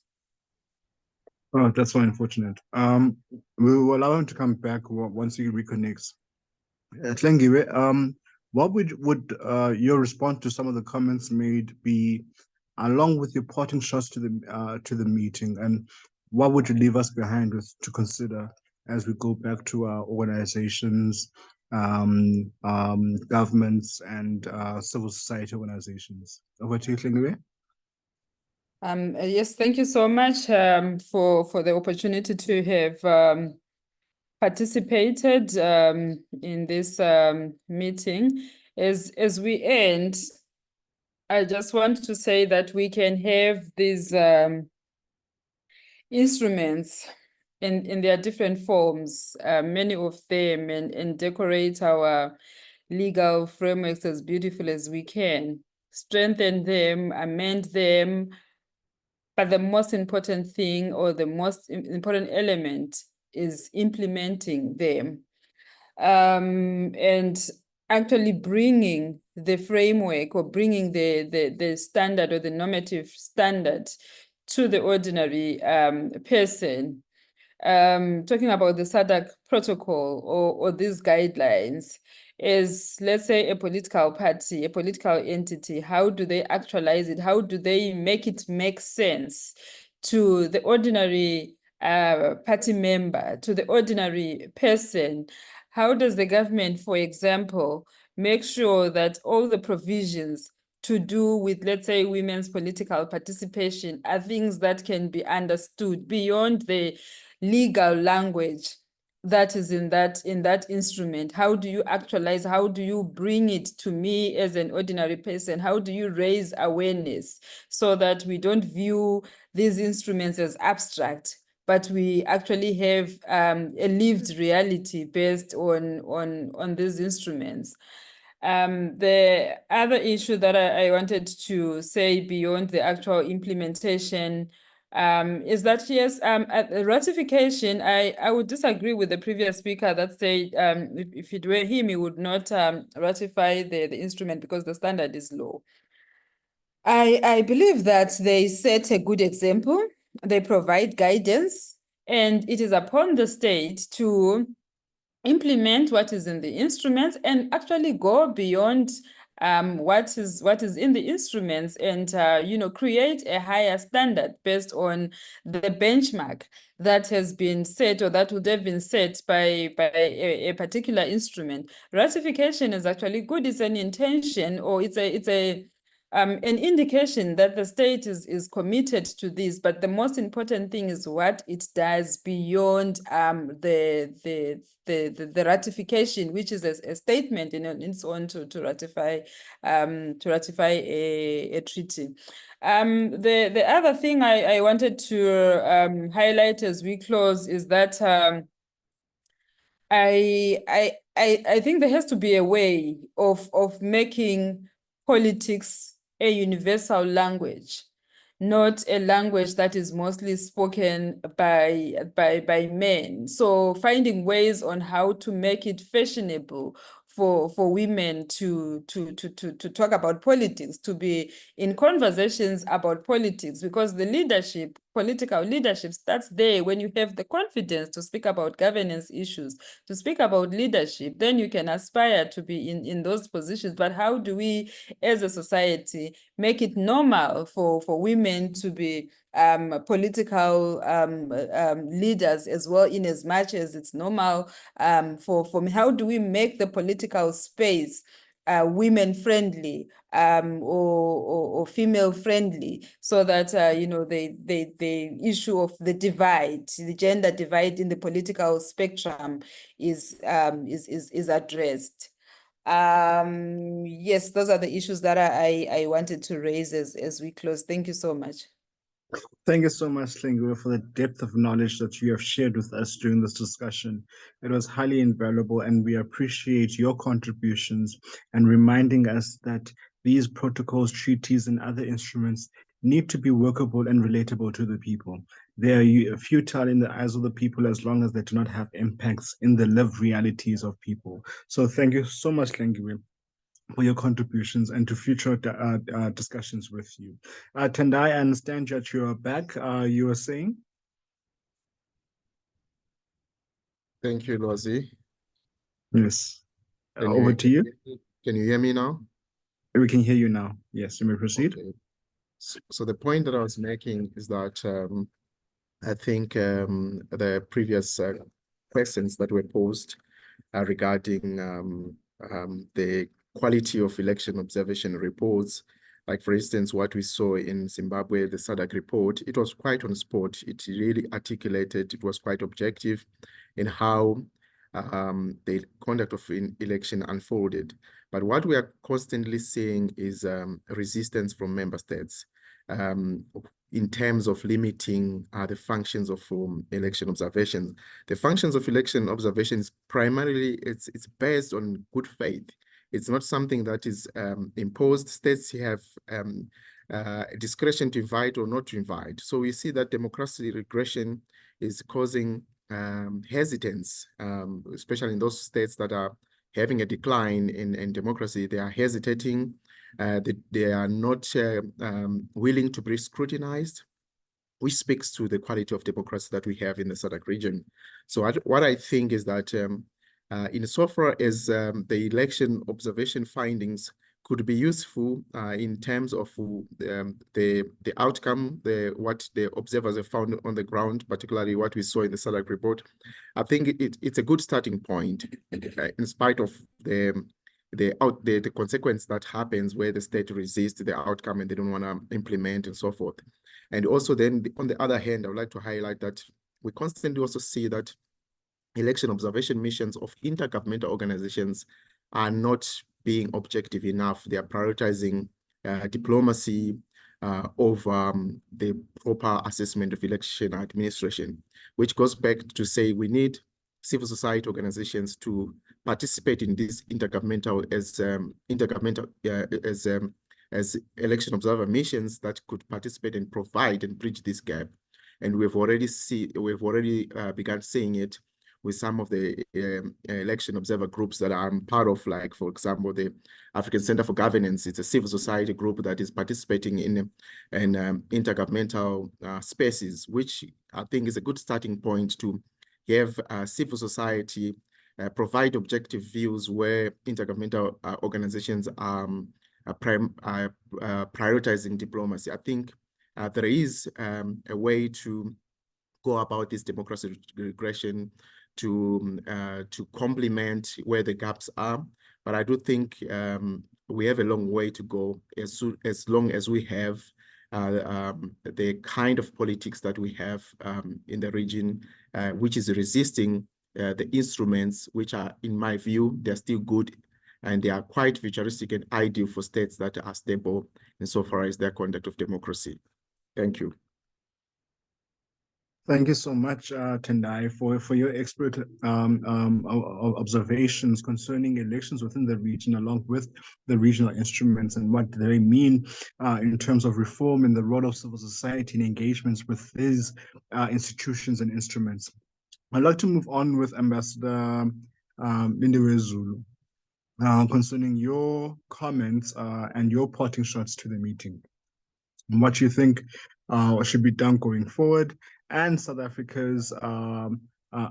Oh, that's so unfortunate. We will allow him to come back once he reconnects. Tlengiwe, what would your response to some of the comments made be, along with your parting shots to the meeting, and what would you leave us behind with to consider as we go back to our organizations, governments, and civil society organizations? Over to you, Tlengiwe. Yes, thank you so much for the opportunity to have participated in this meeting. As we end, I just want to say that we can have these instruments in their different forms, many of them, and decorate our legal frameworks as beautiful as we can, strengthen them, amend them, But the most important thing, or the most important element, is implementing them. And actually bringing the framework, or bringing the standard, or the normative standard, to the ordinary person. Talking about the SADC protocol, or these guidelines, is, let's say, a political party, a political entity. How do they actualize it? How do they make it make sense to the ordinary party member, to the ordinary person? How does the government, for example, make sure that all the provisions to do with, let's say, women's political participation are things that can be understood beyond the legal language that is in that instrument? How do you actualize? How do you bring it to me as an ordinary person? How do you raise awareness so that we don't view these instruments as abstract, but we actually have a lived reality based on these instruments? The other issue that I wanted to say beyond the actual implementation is that, yes, at the ratification, I would disagree with the previous speaker that said if it were him, he would not ratify the instrument because the standard is low. I believe that they set a good example, they provide guidance, and it is upon the state to implement what is in the instruments and actually go beyond what is in the instruments, and create a higher standard based on the benchmark that has been set, or that would have been set by a particular instrument. Ratification is actually good. It's an intention, or it's an indication that the state is committed to this, but the most important thing is what it does beyond the ratification, which is a statement in its own to ratify a treaty. The other thing I wanted to highlight as we close is that I think there has to be a way of making politics a universal language, not a language that is mostly spoken by men. So finding ways on how to make it fashionable for women to talk about politics, to be in conversations about politics, because the leadership, political leadership, starts there. When you have the confidence to speak about governance issues, to speak about leadership, then you can aspire to be in those positions. But how do we, as a society, make it normal for women to be political leaders as well, in as much as it's normal for me? How do we make the political space women friendly or female friendly, so that the issue of the divide, the gender divide in the political spectrum is addressed? Yes, those are the issues that I wanted to raise as we close. Thank you so much. Thank you so much, Linguwe, for the depth of knowledge that you have shared with us during this discussion. It was highly invaluable, and we appreciate your contributions and reminding us that these protocols, treaties, and other instruments need to be workable and relatable to the people. They are futile in the eyes of the people as long as they do not have impacts in the lived realities of people. So thank you so much, Linguwe, for your contributions and to future discussions with you. Tendai, I understand that you are back. You were saying? Thank you, Lwazi. Yes. Over to you. Can you hear me now? We can hear you now. Yes, you may proceed. Okay. So the point that I was making is that I think the previous questions that were posed regarding the quality of election observation reports, like for instance, what we saw in Zimbabwe, the SADC report, it was quite on spot. It really articulated, it was quite objective in how the conduct of an election unfolded. But what we are constantly seeing is resistance from member states in terms of limiting the functions of election observations. The functions of election observations primarily, it's based on good faith. It's not something that is imposed. States have discretion to invite or not to invite. So we see that democracy regression is causing hesitance, especially in those states that are having a decline in democracy. They are hesitating. They are not willing to be scrutinized, which speaks to the quality of democracy that we have in the SADC region. So what I think is that insofar as the election observation findings could be useful in terms of the outcome, what the observers have found on the ground, particularly what we saw in the SADC report, I think it's a good starting point, in spite of the consequence that happens where the state resists the outcome and they don't want to implement and so forth. And also then, on the other hand, I would like to highlight that we constantly also see that election observation missions of intergovernmental organizations are not being objective enough. They are prioritizing diplomacy over the proper assessment of election administration, which goes back to say we need civil society organizations to participate in this intergovernmental as election observer missions that could participate and provide and bridge this gap. And we've already begun seeing it with some of the election observer groups that I'm part of, like, for example, the African Center for Governance. It's a civil society group that is participating in intergovernmental spaces, which I think is a good starting point to have civil society provide objective views where intergovernmental organizations are prioritizing diplomacy. I think there is a way to go about this democracy regression to complement where the gaps are. But I do think we have a long way to go as long as we have the kind of politics that we have in the region, which is resisting the instruments, which are, in my view, they're still good and they are quite futuristic and ideal for states that are stable insofar as their conduct of democracy. Thank you. Thank you so much, Tendai, for your expert observations concerning elections within the region, along with the regional instruments and what they mean in terms of reform and the role of civil society and engagements with these institutions and instruments. I'd like to move on with Ambassador Lindiwe Zulu concerning your comments and your parting shots to the meeting, and what you think should be done going forward, and South Africa's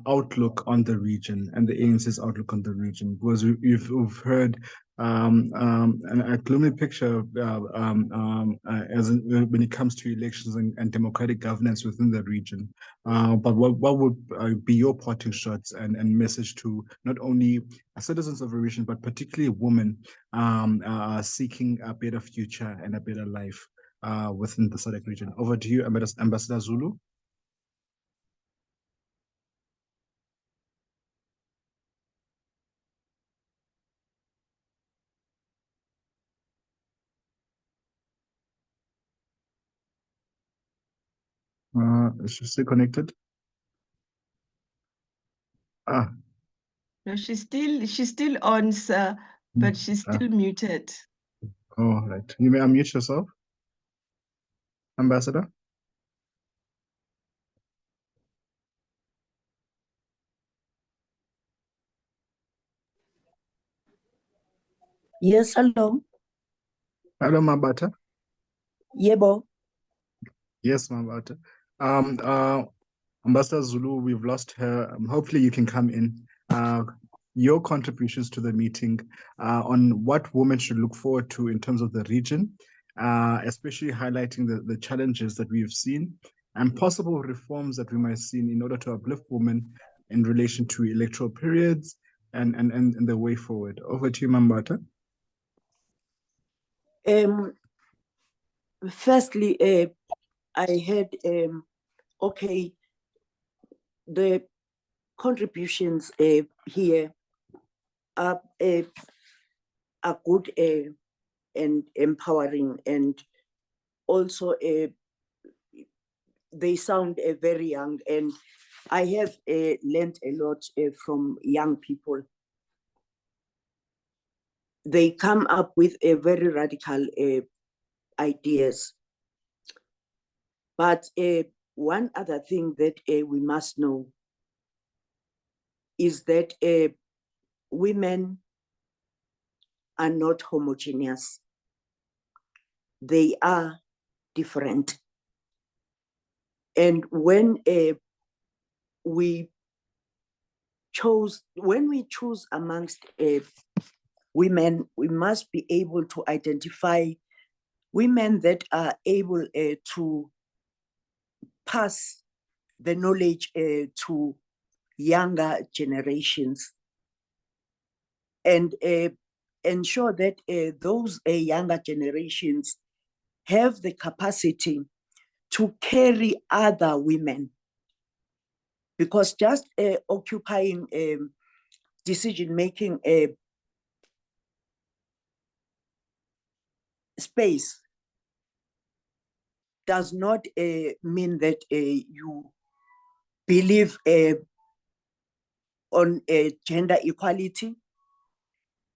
outlook on the region and the ANC's outlook on the region, because we've heard a gloomy picture when it comes to elections and democratic governance within the region. But what would be your parting shots and message to not only citizens of the region, but particularly women seeking a better future and a better life within the SADC region? Over to you, Ambassador Zulu. Is she still connected? No, she's still on, sir, but she's still muted. Oh, right. You may unmute yourself, Ambassador. Yes, hello. Hello, Mabata. Yebo. Yes, Mabata. Ambassador Zulu, we've lost her. Hopefully you can come in. Your contributions to the meeting on what women should look forward to in terms of the region, especially highlighting the challenges that we've seen and possible reforms that we might see in order to uplift women in relation to electoral periods and the way forward. Over to you, Mambata. Firstly, I had okay, the contributions here are good and empowering, and also they sound very young, and I have learned a lot from young people. They come up with a very radical ideas. But one other thing that we must know is that women are not homogeneous. They are different. And when we choose amongst women, we must be able to identify women that are able to pass the knowledge to younger generations, and ensure that those younger generations have the capacity to carry other women. Because just occupying decision-making space does not mean that you believe on gender equality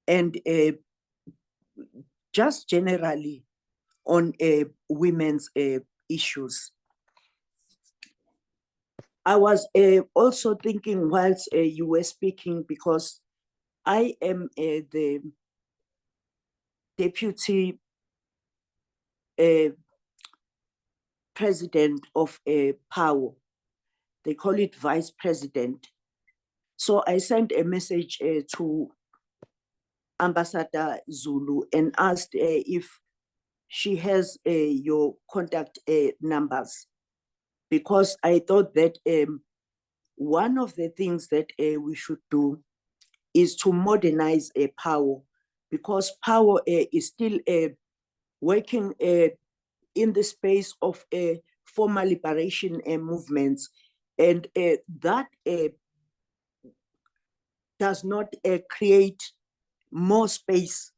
and just generally on women's issues. I was also thinking whilst you were speaking, because I am the deputy president of PAO. They call it vice president. So I sent a message to Ambassador Zulu and asked if she has your contact numbers, because I thought that one of the things that we should do is to modernize PAO, because PAO is still working in the space of former liberation movements, and that does not create more space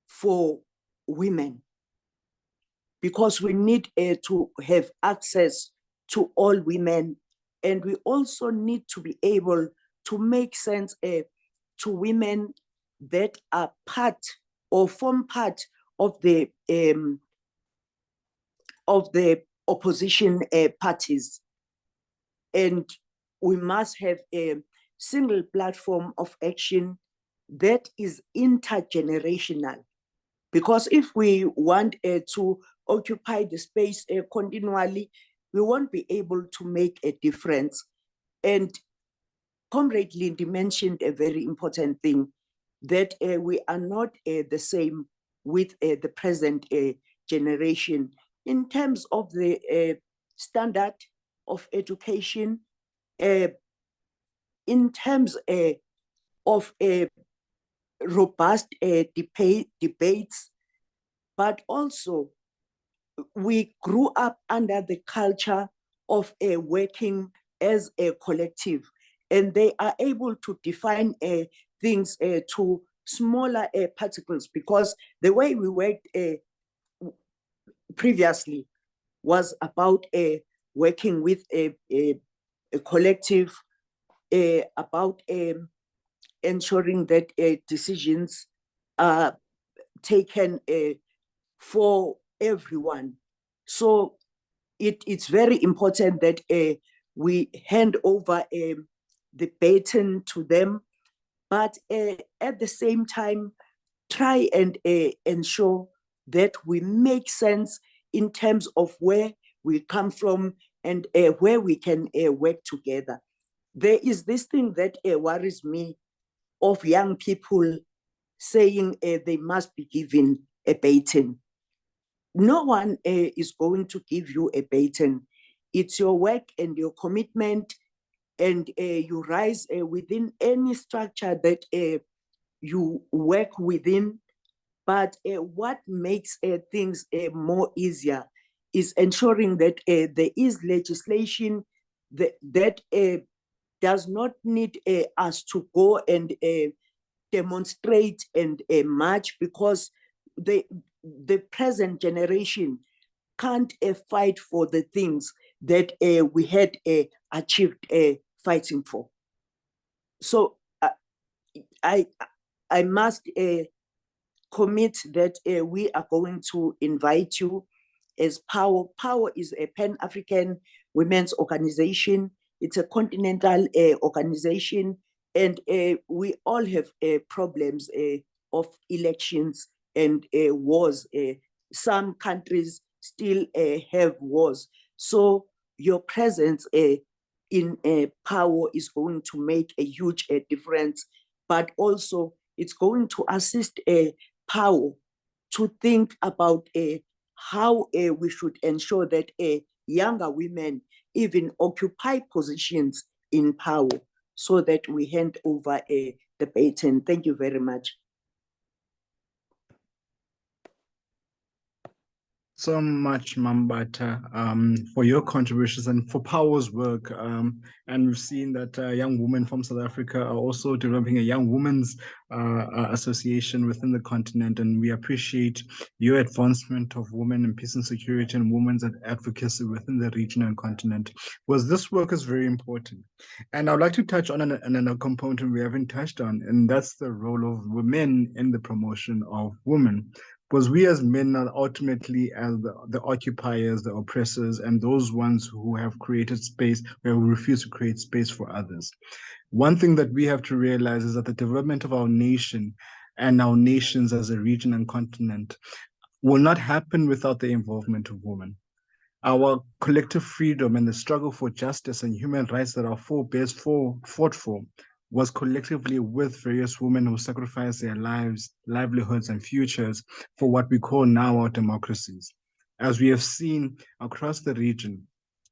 for women, because we need to have access to all women, and we also need to be able to make sense to women that are part or form part of the opposition parties. And we must have a single platform of action that is intergenerational, because if we want to occupy the space continually, we won't be able to make a difference. And Comrade Lindy mentioned a very important thing, that we are not the same with the present generation in terms of the standard of education, in terms of robust debates, but also we grew up under the culture of working as a collective, and they are able to define things to smaller particles, because the way we worked previously was about working with a collective, about ensuring that decisions are taken for everyone. So it's very important that we hand over the baton to them, but at the same time, try and ensure that we make sense in terms of where we come from and where we can work together. There is this thing that worries me, of young people saying they must be given a baton. No one is going to give you a baton. It's your work and your commitment, and you rise within any structure that you work within. But what makes things more easier is ensuring that there is legislation that does not need us to go and demonstrate and march, because the present generation can't fight for the things that we had achieved fighting for. So I must commit that we are going to invite you as POWER. POWER is a Pan-African women's organization. It's a continental organization, and we all have problems of elections and wars. Some countries still have wars. So your presence in POWER is going to make a huge difference, but also it's going to assist POWER to think about how we should ensure that younger women even occupy positions in power, so that we hand over the baton. Thank you very much. So much, Mambata, for your contributions and for POWER's work. And we've seen that young women from South Africa are also developing a young women's association within the continent. And we appreciate your advancement of women in peace and security and women's advocacy within the region and continent, because this work is very important. And I'd like to touch on another component we haven't touched on, and that's the role of women in the promotion of women. Because we as men are ultimately as the occupiers, the oppressors, and those ones who have created space, where we refuse to create space for others. One thing that we have to realize is that the development of our nation and our nations as a region and continent will not happen without the involvement of women. Our collective freedom and the struggle for justice and human rights that our forebears fought for was collectively with various women who sacrificed their lives, livelihoods, and futures for what we call now our democracies. As we have seen across the region,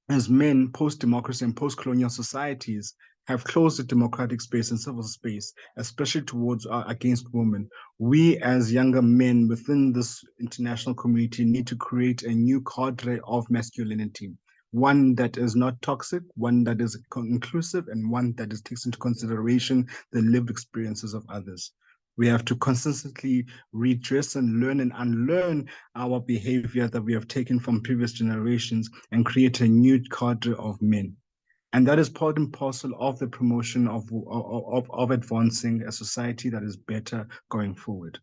as men post-democracy and post-colonial societies have closed the democratic space and civil space, especially towards against women, we as younger men within this international community need to create a new cadre of masculinity, one that is not toxic, one that is inclusive, and one that takes into consideration the lived experiences of others. We have to consistently redress and learn and unlearn our behavior that we have taken from previous generations and create a new cadre of men. And that is part and parcel of the promotion of advancing a society that is better going forward.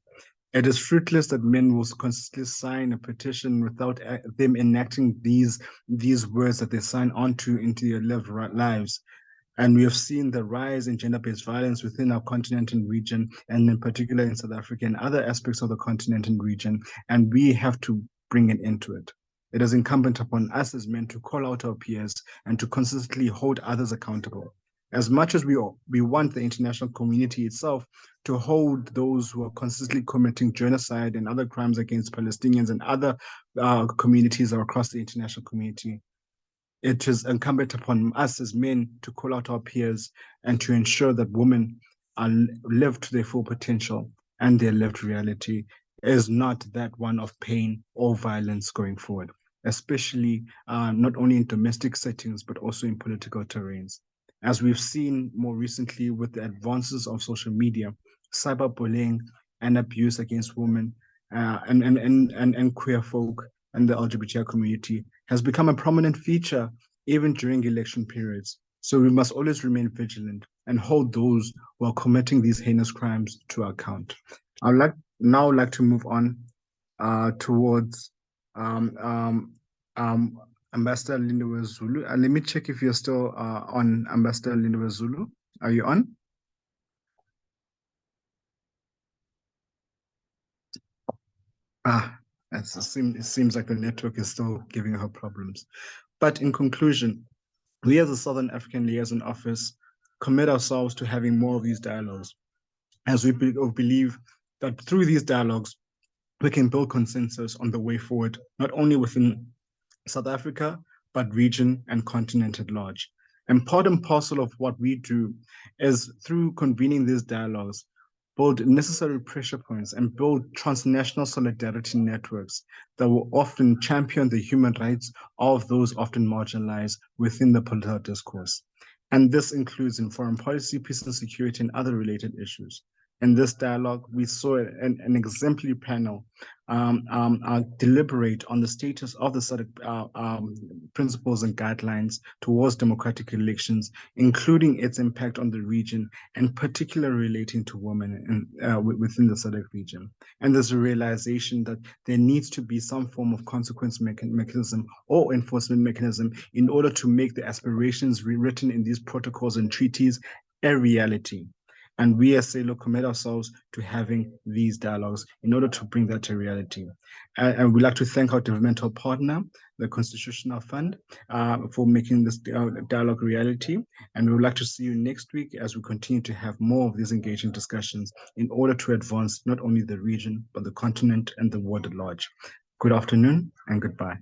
It is fruitless that men will consistently sign a petition without them enacting these words that they sign onto into their lived lives. And we have seen the rise in gender-based violence within our continent and region, and in particular in South Africa and other aspects of the continent and region, and we have to bring an end to it. It is incumbent upon us as men to call out our peers and to consistently hold others accountable. As much as we want the international community itself to hold those who are consistently committing genocide and other crimes against Palestinians and other communities across the international community, it is incumbent upon us as men to call out our peers and to ensure that women are lived to their full potential, and their lived reality is not that one of pain or violence going forward, especially not only in domestic settings, but also in political terrains. As we've seen more recently with the advances of social media, cyberbullying and abuse against women and queer folk and the LGBTI community has become a prominent feature even during election periods. So we must always remain vigilant and hold those who are committing these heinous crimes to account. I'd now like to move on towards Ambassador Lindiwe Zulu. Let me check if you're still on, Ambassador Lindiwe Zulu. Are you on? It seems like the network is still giving her problems. But in conclusion, we as the Southern African Liaison Office commit ourselves to having more of these dialogues, as we believe that through these dialogues, we can build consensus on the way forward, not only within South Africa, but region and continent at large. And part and parcel of what we do is through convening these dialogues, build necessary pressure points and build transnational solidarity networks that will often champion the human rights of those often marginalized within the political discourse. And this includes in foreign policy, peace and security, and other related issues. In this dialogue, we saw an exemplary panel deliberate on the status of the SADC principles and guidelines towards democratic elections, including its impact on the region, and particularly relating to women within the SADC region. And there's a realization that there needs to be some form of consequence mechanism or enforcement mechanism in order to make the aspirations rewritten in these protocols and treaties a reality. And we as SALO commit ourselves to having these dialogues in order to bring that to reality. And we'd like to thank our developmental partner, the Constitutional Fund, for making this dialogue reality. And we would like to see you next week as we continue to have more of these engaging discussions in order to advance not only the region, but the continent and the world at large. Good afternoon and goodbye.